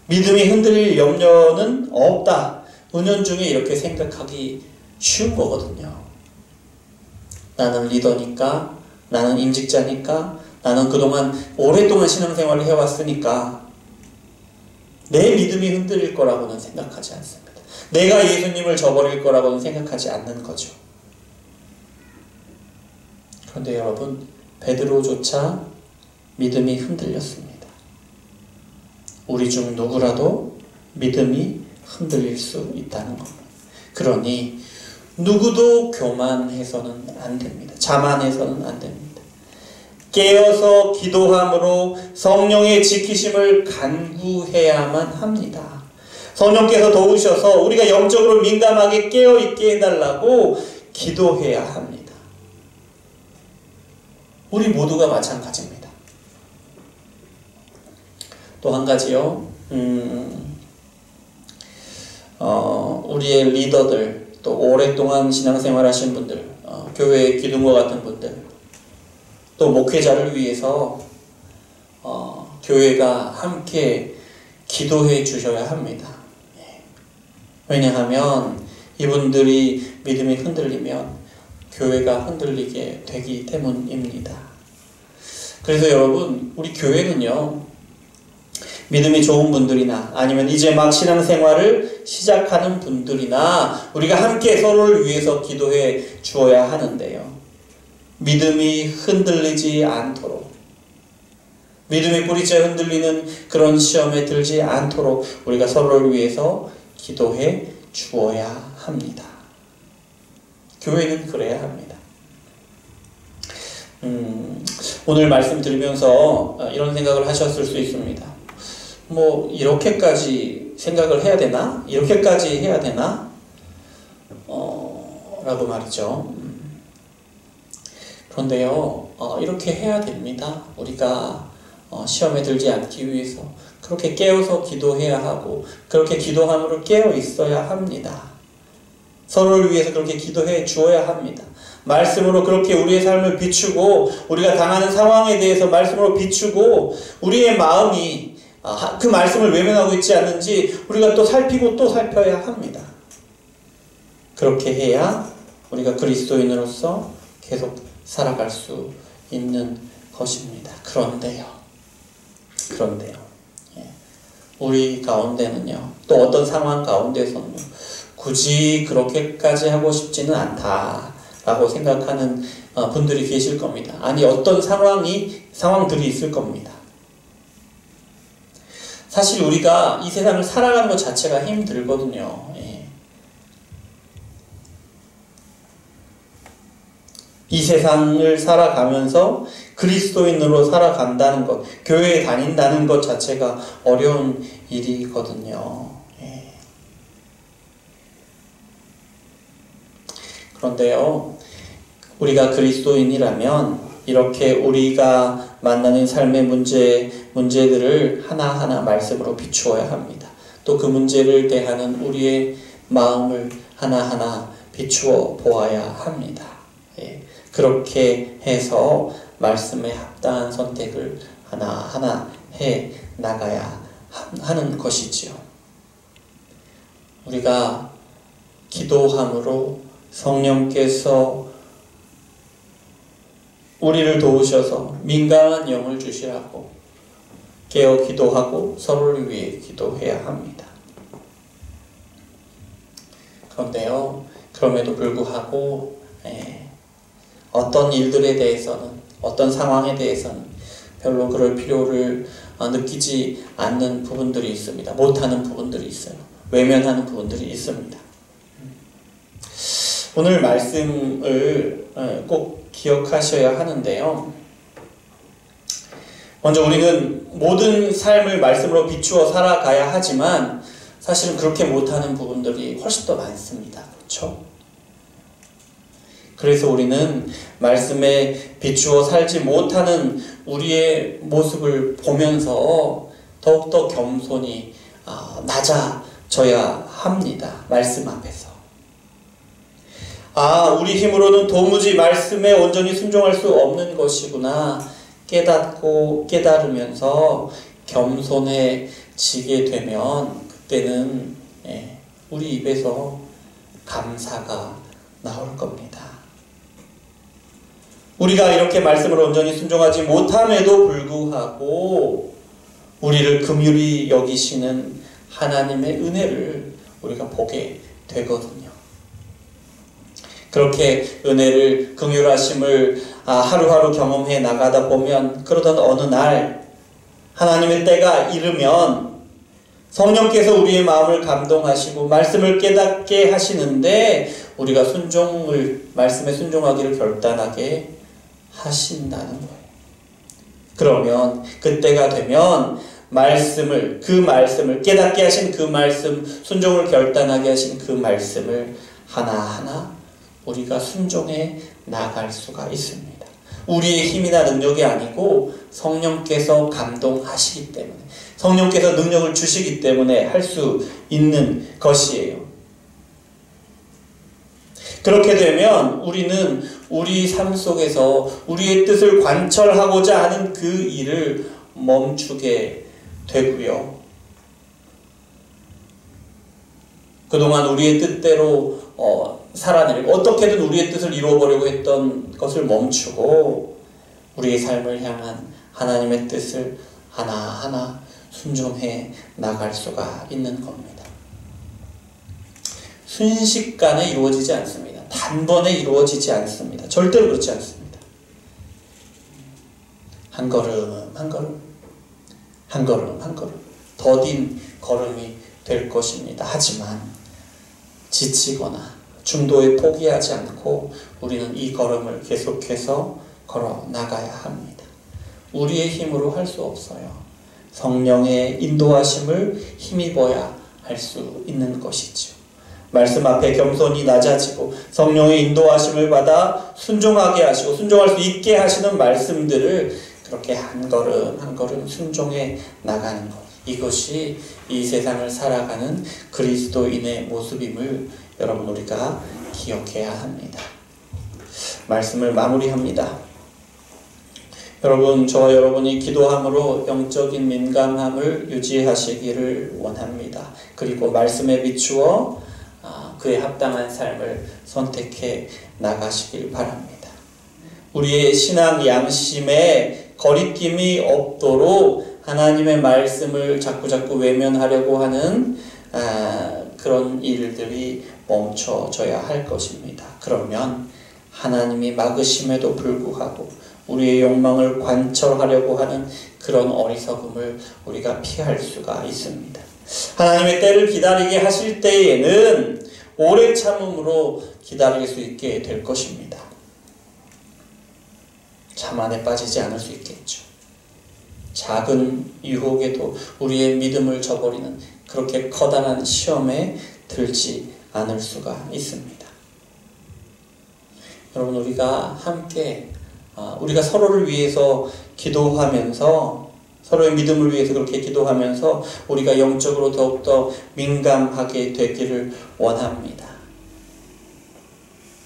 믿음이 흔들릴 염려는 없다. 은연중에 이렇게 생각하기 쉬운 거거든요. 나는 리더니까, 나는 임직자니까, 나는 그동안 오랫동안 신앙생활을 해왔으니까 내 믿음이 흔들릴 거라고는 생각하지 않습니다. 내가 예수님을 저버릴 거라고는 생각하지 않는 거죠. 그런데 여러분, 베드로조차 믿음이 흔들렸습니다. 우리 중 누구라도 믿음이 흔들릴 수 있다는 겁니다. 그러니 누구도 교만해서는 안 됩니다. 자만해서는 안 됩니다. 깨어서 기도함으로 성령의 지키심을 간구해야만 합니다. 성령께서 도우셔서 우리가 영적으로 민감하게 깨어있게 해달라고 기도해야 합니다. 우리 모두가 마찬가지입니다. 또 한 가지요. 우리의 리더들, 또 오랫동안 신앙생활 하신 분들, 교회의 기둥과 같은 분들, 또 목회자를 위해서 교회가 함께 기도해 주셔야 합니다. 왜냐하면 이분들이 믿음이 흔들리면 교회가 흔들리게 되기 때문입니다. 그래서 여러분, 우리 교회는요, 믿음이 좋은 분들이나 아니면 이제 막 신앙생활을 시작하는 분들이나 우리가 함께 서로를 위해서 기도해 주어야 하는데요. 믿음이 흔들리지 않도록, 믿음이 뿌리째 흔들리는 그런 시험에 들지 않도록 우리가 서로를 위해서 기도해 주어야 합니다. 교회는 그래야 합니다. 오늘 말씀 들으면서 이런 생각을 하셨을 수 있습니다. 뭐 이렇게까지 생각을 해야 되나? 이렇게까지 해야 되나? 라고 말이죠. 그런데요, 이렇게 해야 됩니다. 우리가 시험에 들지 않기 위해서 그렇게 깨어서 기도해야 하고, 그렇게 기도함으로 깨어 있어야 합니다. 서로를 위해서 그렇게 기도해 주어야 합니다. 말씀으로 그렇게 우리의 삶을 비추고, 우리가 당하는 상황에 대해서 말씀으로 비추고, 우리의 마음이 그 말씀을 외면하고 있지 않는지 우리가 또 살피고 또 살펴야 합니다. 그렇게 해야 우리가 그리스도인으로서 계속 살아갈 수 있는 것입니다. 그런데요, 우리 가운데는요, 또 어떤 상황 가운데서는 굳이 그렇게까지 하고 싶지는 않다라고 생각하는 분들이 계실 겁니다. 아니, 어떤 상황들이 있을 겁니다. 사실 우리가 이 세상을 살아가는 것 자체가 힘들거든요. 이 세상을 살아가면서 그리스도인으로 살아간다는 것, 교회에 다닌다는 것 자체가 어려운 일이거든요. 그런데요, 우리가 그리스도인이라면 이렇게 우리가 만나는 삶의 문제들을 하나하나 말씀으로 비추어야 합니다. 또 그 문제를 대하는 우리의 마음을 하나하나 비추어 보아야 합니다. 예, 그렇게 해서 말씀에 합당한 선택을 하나하나 해 나가야 하는 것이지요. 우리가 기도함으로 성령께서 우리를 도우셔서 민감한 영을 주시라고 깨어 기도하고 서로를 위해 기도해야 합니다. 그런데요, 그럼에도 불구하고 어떤 일들에 대해서는, 어떤 상황에 대해서는 별로 그럴 필요를 느끼지 않는 부분들이 있습니다. 못하는 부분들이 있어요. 외면하는 부분들이 있습니다. 오늘 말씀을 꼭 기억하셔야 하는데요. 먼저 우리는 모든 삶을 말씀으로 비추어 살아가야 하지만 사실은 그렇게 못하는 부분들이 훨씬 더 많습니다. 그렇죠? 그래서 우리는 말씀에 비추어 살지 못하는 우리의 모습을 보면서 더욱더 겸손히 낮아져야 합니다. 말씀 앞에서. 우리 힘으로는 도무지 말씀에 온전히 순종할 수 없는 것이구나 깨달으면서 겸손해지게 되면 그때는 우리 입에서 감사가 나올 겁니다. 우리가 이렇게 말씀을 온전히 순종하지 못함에도 불구하고 우리를 긍휼히 여기시는 하나님의 은혜를 우리가 보게 되거든요. 그렇게 은혜를, 긍휼하심을 하루하루 경험해 나가다 보면 그러던 어느 날 하나님의 때가 이르면 성령께서 우리의 마음을 감동하시고 말씀을 깨닫게 하시는데 우리가 말씀에 순종하기를 결단하게 하신다는 거예요. 그러면 그때가 되면 그 말씀을 깨닫게 하신 그 말씀, 순종을 결단하게 하신 그 말씀을 하나하나 우리가 순종해 나갈 수가 있습니다. 우리의 힘이나 능력이 아니고 성령께서 감동하시기 때문에, 성령께서 능력을 주시기 때문에 할 수 있는 것이에요. 그렇게 되면 우리는 우리 삶 속에서 우리의 뜻을 관철하고자 하는 그 일을 멈추게 되고요. 그동안 우리의 뜻대로 살아내리고 어떻게든 우리의 뜻을 이루어보려고 했던 것을 멈추고 우리의 삶을 향한 하나님의 뜻을 하나하나 순종해 나갈 수가 있는 겁니다. 순식간에 이루어지지 않습니다. 단번에 이루어지지 않습니다. 절대로 그렇지 않습니다. 한 걸음 한 걸음, 한 걸음 한 걸음 더딘 걸음이 될 것입니다. 하지만 지치거나 중도에 포기하지 않고 우리는 이 걸음을 계속해서 걸어 나가야 합니다. 우리의 힘으로 할 수 없어요. 성령의 인도하심을 힘입어야 할 수 있는 것이죠. 말씀 앞에 겸손히 낮아지고 성령의 인도하심을 받아 순종하게 하시고 순종할 수 있게 하시는 말씀들을 그렇게 한 걸음 한 걸음 순종해 나가는 것, 이것이 이 세상을 살아가는 그리스도인의 모습임을 여러분 우리가 기억해야 합니다. 말씀을 마무리합니다. 여러분, 저와 여러분이 기도함으로 영적인 민감함을 유지하시기를 원합니다. 그리고 말씀에 비추어 그에 합당한 삶을 선택해 나가시길 바랍니다. 우리의 신앙 양심에 거리낌이 없도록 하나님의 말씀을 자꾸자꾸 외면하려고 하는 그런 일들이 멈춰져야 할 것입니다. 그러면 하나님이 막으심에도 불구하고 우리의 욕망을 관철하려고 하는 그런 어리석음을 우리가 피할 수가 있습니다. 하나님의 때를 기다리게 하실 때에는 오래 참음으로 기다릴 수 있게 될 것입니다. 자만에 빠지지 않을 수 있겠죠. 작은 유혹에도 우리의 믿음을 저버리는 그렇게 커다란 시험에 들지 않을 수가 있습니다. 여러분, 우리가 함께 우리가 서로를 위해서 기도하면서, 서로의 믿음을 위해서 그렇게 기도하면서 우리가 영적으로 더욱더 민감하게 되기를 원합니다.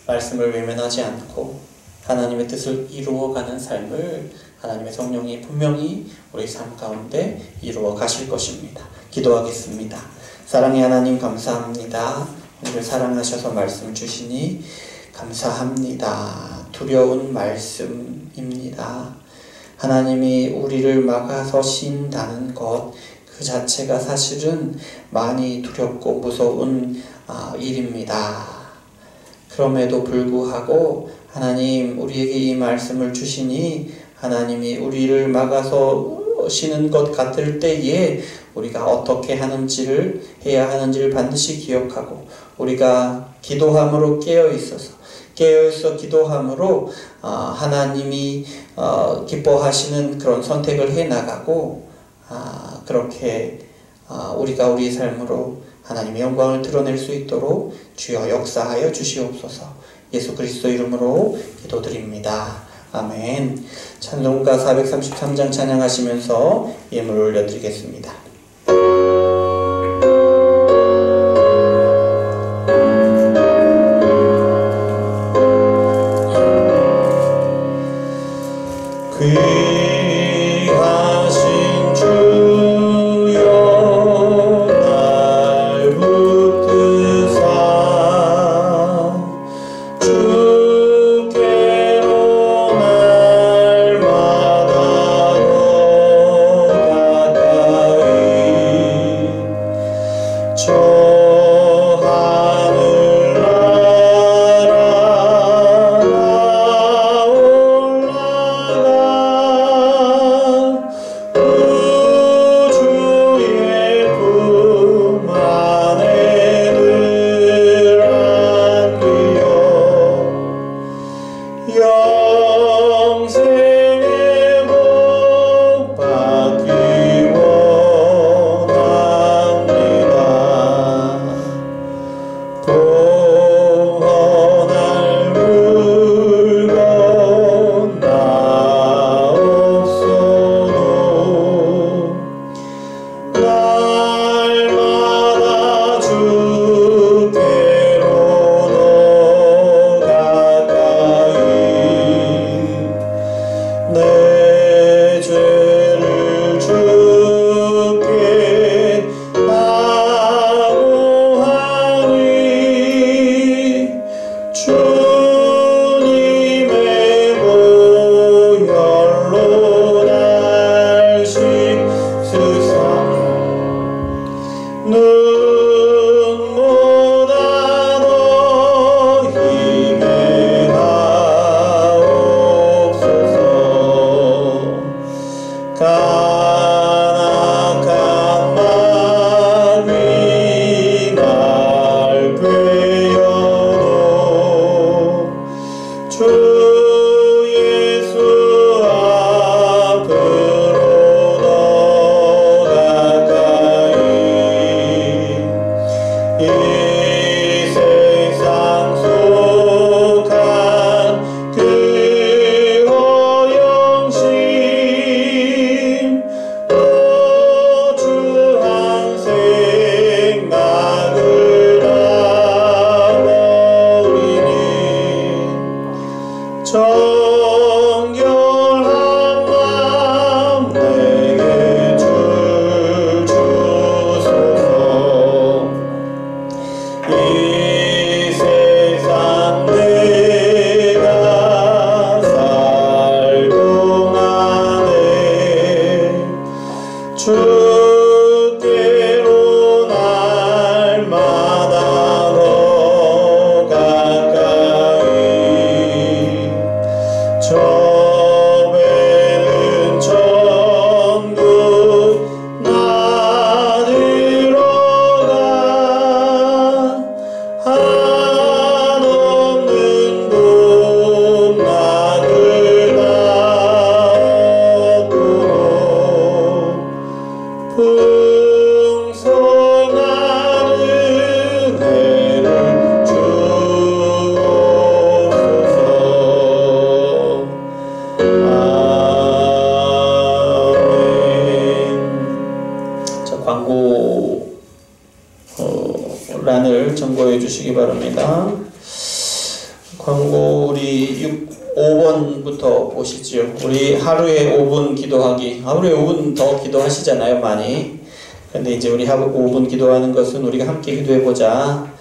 말씀을 외면하지 않고 하나님의 뜻을 이루어가는 삶을 하나님의 성령이 분명히 우리 삶 가운데 이루어 가실 것입니다. 기도하겠습니다. 사랑의 하나님, 감사합니다. 오늘 사랑하셔서 말씀 주시니 감사합니다. 두려운 말씀입니다. 하나님이 우리를 막아서신다는 것 그 자체가 사실은 많이 두렵고 무서운 일입니다. 그럼에도 불구하고 하나님, 우리에게 이 말씀을 주시니 하나님이 우리를 막아서시는 것 같을 때에 우리가 어떻게 해야 하는지를 반드시 기억하고, 우리가 기도함으로 깨어있어 기도함으로 하나님이 기뻐하시는 그런 선택을 해나가고, 그렇게 우리가 우리의 삶으로 하나님의 영광을 드러낼 수 있도록 주여 역사하여 주시옵소서. 예수 그리스도 이름으로 기도드립니다. 아멘. 찬송가 433장 찬양하시면서 예물을 올려드리겠습니다. 귀하신 주여 날 붙드사 주께로 날마다 더 가까이 주시기 바랍니다. 광고 우리 5번부터 보시죠. 우리 하루에 5분 기도하기. 하루에 5분 더 기도하시잖아요, 많이. 근데 이제 우리 5분 기도하는 것은 우리가 함께 기도해보자.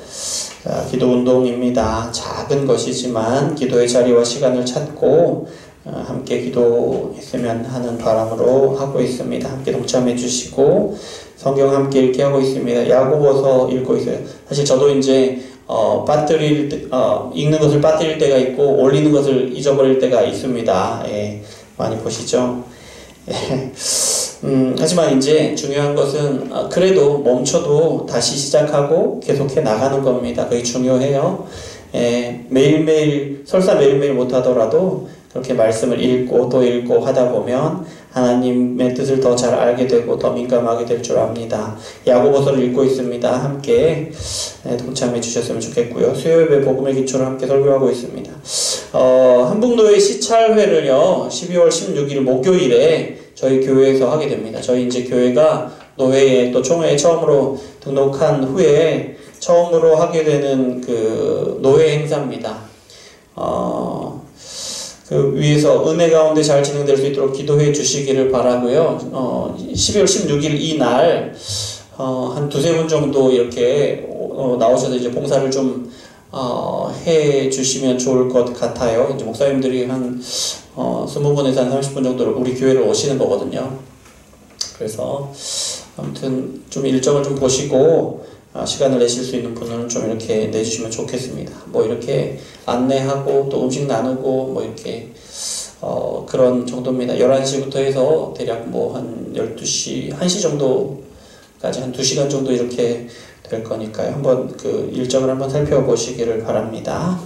기도 운동입니다. 작은 것이지만 기도의 자리와 시간을 찾고 함께 기도했으면 하는 바람으로 하고 있습니다. 함께 동참해 주시고 성경 함께 읽게 하고 있습니다. 야고보서 읽고 있어요. 사실 저도 이제 읽는 것을 빠뜨릴 때가 있고 올리는 것을 잊어버릴 때가 있습니다. 예, 많이 보시죠. 예. 하지만 이제 중요한 것은 그래도 멈춰도 다시 시작하고 계속해 나가는 겁니다. 그게 중요해요. 예, 매일매일 설사 매일매일 못하더라도 그렇게 말씀을 읽고 또 읽고 하다 보면 하나님의 뜻을 더 잘 알게 되고 더 민감하게 될 줄 압니다. 야고보서를 읽고 있습니다. 함께 동참해 주셨으면 좋겠고요. 수요예배 복음의 기초를 함께 설교하고 있습니다. 한북노예 시찰회를요 12월 16일 목요일에 저희 교회에서 하게 됩니다. 저희 이제 교회가 노회에 또 총회에 처음으로 등록한 후에 처음으로 하게 되는 그 노회 행사입니다. 그 위에서 은혜 가운데 잘 진행될 수 있도록 기도해 주시기를 바라고요. 12월 16일 이날 한 두세 분 정도 이렇게 나오셔서 이제 봉사를 좀 해 주시면 좋을 것 같아요. 이제 목사님들이 한 20분에서 한 30분 정도로 우리 교회를 오시는 거거든요. 그래서 아무튼 좀 일정을 좀 보시고 시간을 내실 수 있는 분은 좀 이렇게 내주시면 좋겠습니다. 뭐 이렇게 안내하고 또 음식 나누고 뭐 이렇게 그런 정도입니다. 11시부터 해서 대략 뭐 한 12시, 1시 정도까지 한 2시간 정도 이렇게 될 거니까요. 한번 그 일정을 한번 살펴보시기를 바랍니다.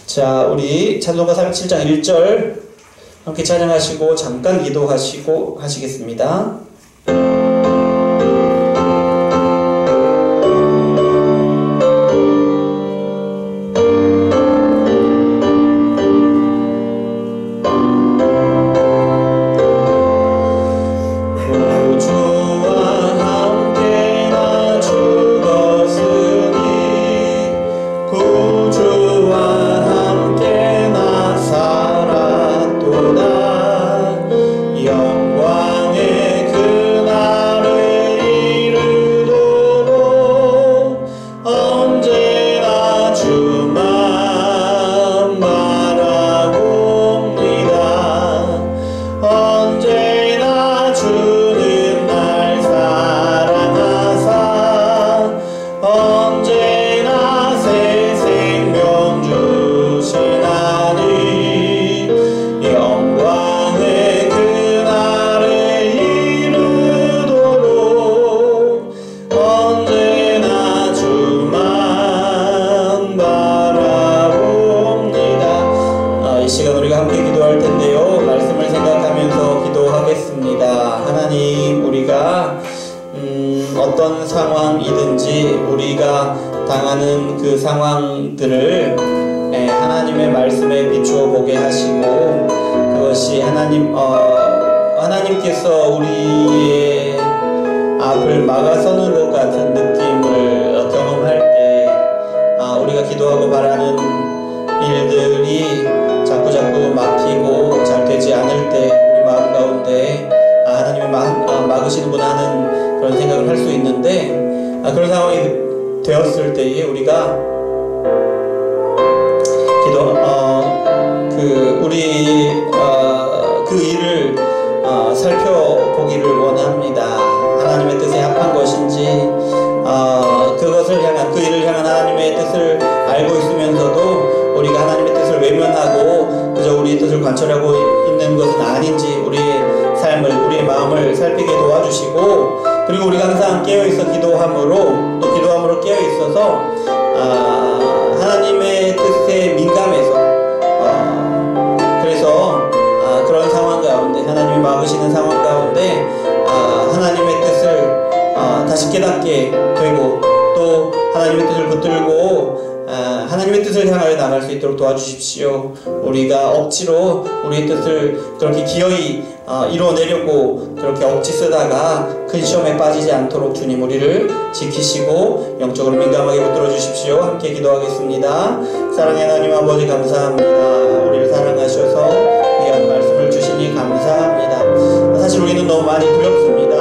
자, 우리 찬송가 37장 1절 함께 찬양하시고 잠깐 기도하시고 하시겠습니다. 어떤 상황이든지 우리가 당하는 그 상황들을 하나님의 말씀에 비추어 보게 하시고 그것이 하나님께서 우리의 앞을 막아서는 것 같은 느낌을 경험할 때 우리가 기도하고 바라는 일들이 자꾸자꾸 막히고 잘 되지 않을 때 우리 마음 가운데 하나님이 막으시는구나 하는 그런 생각을 할 수 있는데 그런 상황이 되었을 때에 우리가 그 일을 살펴보기를 원합니다. 하나님의 뜻에 합한 것인지 그 일을 향한 하나님의 뜻을 알고 있으면서도 우리가 하나님의 뜻을 외면하고 그저 우리의 뜻을 관철하고 있는 것은 아닌지 우리의 삶을 우리의 마음을 살피게 도와주시고 그리고 우리가 항상 깨어있어 기도함으로 또 기도함으로 깨어있어서 하나님의 뜻에 민감해서 그래서 그런 상황 가운데 하나님이 막으시는 상황 가운데 하나님의 뜻을 다시 깨닫게 되고 또 하나님의 뜻을 붙들고 하나님의 뜻을 향하여 나갈 수 수 있도록 도와주십시오. 우리가 억지로 우리의 뜻을 그렇게 기어이 이루어내려고 그렇게 억지 쓰다가 큰 시험에 빠지지 않도록 주님 우리를 지키시고 영적으로 민감하게 붙들어 주십시오. 함께 기도하겠습니다. 사랑의 하나님 아버지 감사합니다. 우리를 사랑하셔서 귀한 말씀을 주시니 감사합니다. 사실 우리는 너무 많이 두렵습니다.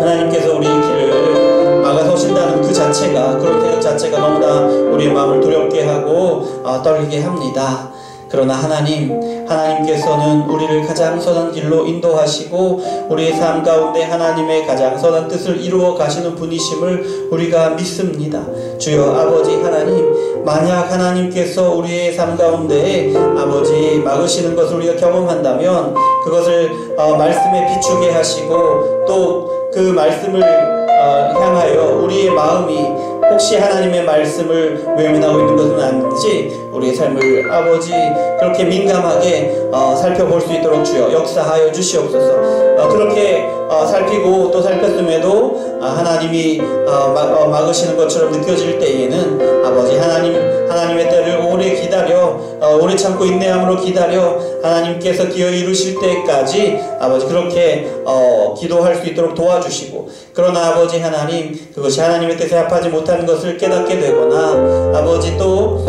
하나님께서 우리의 길을 막아서신다는 그 자체가, 그런 생각 자체가 너무나 우리의 마음을 두렵게 하고 떨리게 합니다. 그러나 하나님께서는 우리를 가장 선한 길로 인도하시고 우리의 삶 가운데 하나님의 가장 선한 뜻을 이루어 가시는 분이심을 우리가 믿습니다. 주여 아버지 하나님, 만약 하나님께서 우리의 삶 가운데 아버지 막으시는 것을 우리가 경험한다면 그것을 말씀에 비추게 하시고 또 그 말씀을 향하여 우리의 마음이 혹시 하나님의 말씀을 외면하고 있는 것은 아닌지 우리의 삶을 아버지 그렇게 민감하게 살펴볼 수 있도록 주여 역사하여 주시옵소서. 그렇게 살피고 또 살폈음에도 하나님이 막으시는 것처럼 느껴질 때에는 아버지 하나님의 때를 오래 기다려 오래 참고 인내함으로 기다려 하나님께서 기어이 이루실 때까지 아버지 그렇게 기도할 수 있도록 도와주시고, 그러나 아버지 하나님 그것이 하나님의 뜻에 합하지 못하는 것을 깨닫게 되거나 아버지 또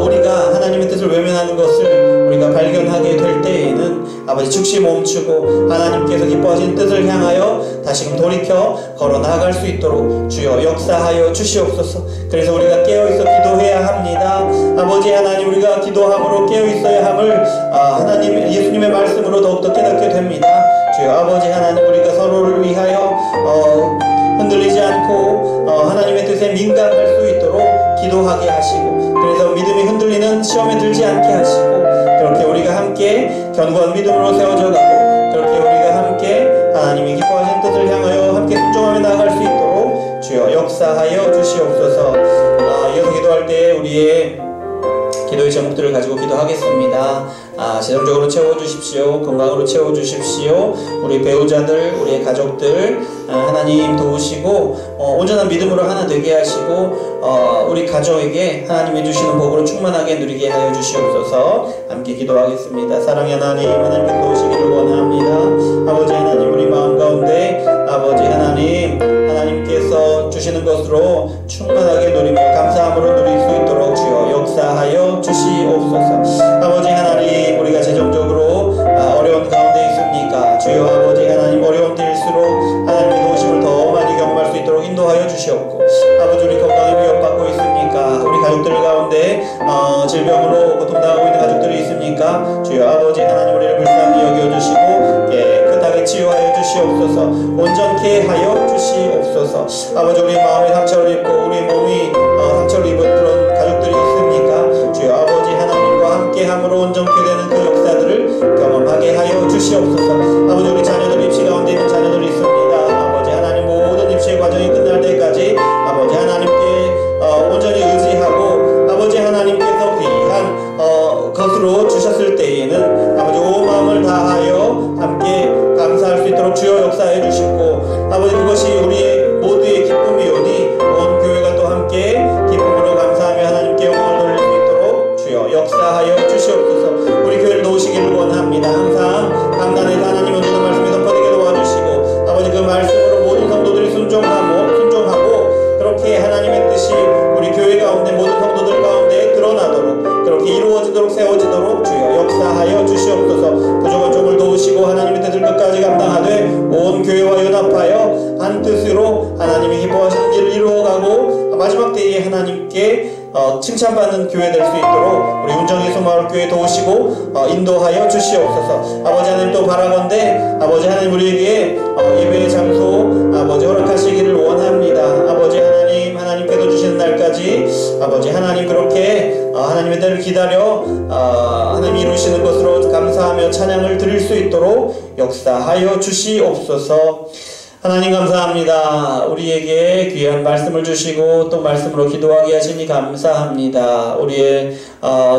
우리가 하나님의 뜻을 외면하는 것을 우리가 발견하게 될 때에는 아버지 즉시 멈추고 하나님께서 기뻐하시는 뜻을 향하여 다시금 돌이켜 걸어 나아갈 수 있도록 주여 역사하여 주시옵소서. 그래서 우리가 깨어있어 기도해야 합니다. 아버지 하나님, 우리가 기도함으로 깨어있어야 함을 하나님 예수님의 말씀으로 더욱더 깨닫게 됩니다. 주여 아버지 하나님, 우리가 서로를 위하여 흔들리지 않고 하나님의 뜻에 민감할 수 있도록 기도하게 하시고, 그래서 믿음이 흔들리는 시험에 들지 않게 하시고, 그렇게 우리가 함께 견고한 믿음으로 세워져 가고, 그렇게 우리가 함께 하나님이 기뻐하시는 뜻을 향하여 함께 순종하며 나아갈 수 있도록 주여 역사하여 주시옵소서. 이어서 기도할 때 우리의 기도의 제목들을 가지고 기도하겠습니다. 재정적으로 채워주십시오. 건강으로 채워주십시오. 우리 배우자들, 우리의 가족들 하나님 도우시고 온전한 믿음으로 하나 되게 하시고 우리 가족에게 하나님이 주시는 복으로 충만하게 누리게 하여 주시옵소서. 함께 기도하겠습니다. 사랑의 하나님께서 도우시기를 원합니다. 아버지 하나님, 우리 마음 가운데 아버지 하나님께서 주시는 것으로 충만하게 누리며 감사함으로 누릴 수 있도록 주여 역사하여 주시옵소서. 아버지 하나님, 우리가 재정적으로 어려운 가운데 있습니까? 주여 아버지 하나님, 어려운 때일수록 하나님의 도우심을 더 많이 경험할 수 있도록 인도하여 주시옵고, 아버지 우리 건강에 위협받고 있습니까? 우리 가족들 가운데 질병으로 고통당하고 있는 가족들이 있습니까? 주여 아버지 하나님, 우리를 불쌍히 여겨주시고 깨끗하게 치유하여 주시옵소서. 온전케 하여 주시옵소서. 아버지, 우리 마음에 상처를 입고 우리 몸이 상처를 입은 그런 가족들이 있습니까? 주여 아버지 하나님과 함께함으로 온전케 되는 그 역사들을 경험하게 하여 주시옵소서. 아버지, 우리 자녀들 입시 가운데 있는 자녀들이 있습니다. 아버지 하나님, 모든 입시의 과정이 끝날 때까지 아버지 하나님께 온전히 의지하고 아버지 하나님께서 귀한 것으로 주셨을 때에는 아버지 온 마음을 다하여 함께 감사할 수 있도록 주여 역사해 주시고, 아버지 그것이 우리의 모두의 기쁨이오니 온 교회가 또 함께 기쁨으로 감사하며 하나님께 영광을 돌릴 수 있도록 주여 역사하여 주시옵소서. 우리 교회를 도우시기를 원합니다. 항상 강단에서 하나님 온전한 말씀이 덮어지게 도와주시고, 아버지 그 말씀으로 모든 성도들이 순종하고 그렇게 하나님의 뜻이 우리 교회 가운데 모든 성도들 가운데 드러나도록, 그렇게 이루어지도록 세워지도록 주여 역사하여 주시옵소서. 부족한 종을 도우시고 하나님의 뜻을 끝까지 감당하되 온 교회와 연합하여 한 뜻으로 하나님이 기뻐하시는 길을 이루어가고 마지막 때에 하나님께 칭찬받는 교회 될 수 있도록 우리 운정예수 마을교회 도우시고 인도하여 주시옵소서. 아버지 하나님, 또 바라건대 아버지 하나님, 우리에게 예배의 장소 아버지 허락하시기를 원합니다. 아버지 하나님께서 주시는 날까지 아버지 하나님 그렇게 하나님의 때를 기다려 하나님이 이루시는 것으로 감사하며 찬양을 드릴 수 있도록 역사하여 주시옵소서. 하나님 감사합니다. 우리에게 귀한 말씀을 주시고 또 말씀으로 기도하게 하시니 감사합니다. 우리의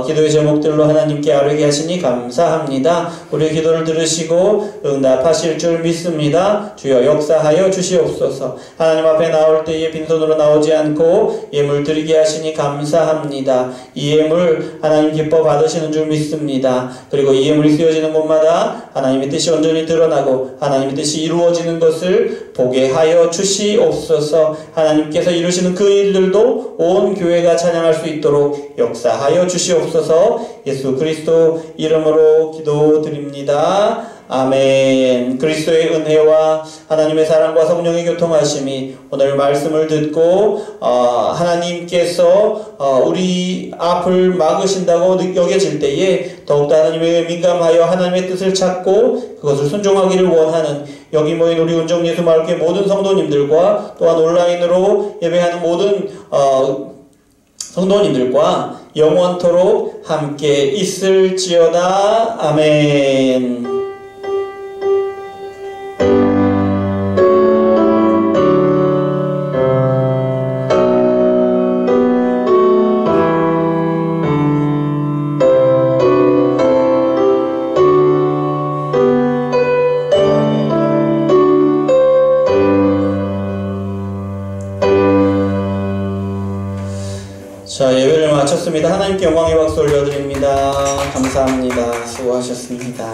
기도의 제목들로 하나님께 아뢰게 하시니 감사합니다. 우리의 기도를 들으시고 응답하실 줄 믿습니다. 주여 역사하여 주시옵소서. 하나님 앞에 나올 때에 빈손으로 나오지 않고 예물 드리게 하시니 감사합니다. 이 예물 하나님 기뻐 받으시는 줄 믿습니다. 그리고 이 예물이 쓰여지는 곳마다 하나님의 뜻이 온전히 드러나고 하나님의 뜻이 이루어지는 것을 보게 하여 주시옵소서. 하나님께서 이루시는 그 일들도 온 교회가 찬양할 수 있도록 역사하여 주시옵소서. 예수 그리스도 이름으로 기도드립니다. 아멘. 그리스도의 은혜와 하나님의 사랑과 성령의 교통하심이 오늘 말씀을 듣고 하나님께서 우리 앞을 막으신다고 여겨질 때에 더욱더 하나님에게 민감하여 하나님의 뜻을 찾고 그것을 순종하기를 원하는 여기 모인 우리 운정예수 마을교회 모든 성도님들과 또한 온라인으로 예배하는 모든 성도님들과 영원토록 함께 있을지어다. 아멘. 자, 예배를 마쳤습니다. 하나님께 영광의 박수 올려드립니다. 감사합니다. 수고하셨습니다.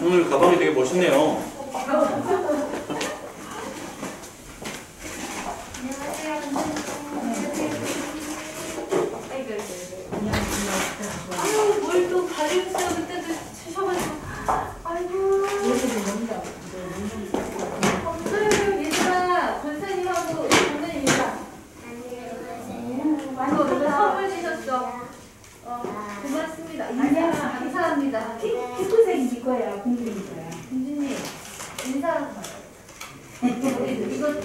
오늘 가방이 되게 멋있네요. 뭘 또 가져오세요. 그때도 주셔가지고. 아이고. 없어요. 얘들아. 권사님하고 권사님이다. 선물 주셨어. 고맙습니다. 인사 감사합니다. 핑크색이 거야, 공주님 거야. 공주님 인사. 이것도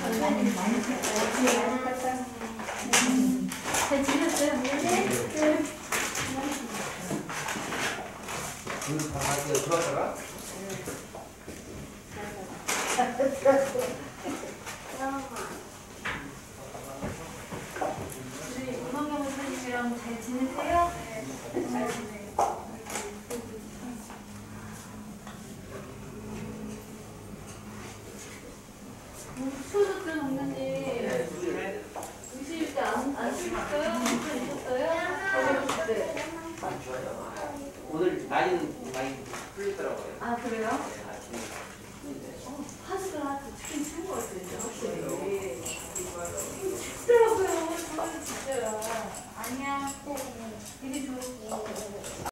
권사님 많이 줬어요. 잘 지냈어요? 네. 우리 문화경 선생님이랑 잘 지내세요? 네, 잘 지내요. 추워졌죠, 장관님? 의실 때 안 추웠어요? 괜찮으셨어요? 네. 오늘 많이 풀리더라고요. 아, 그래요? 하수가 특히 추운 것 같아요.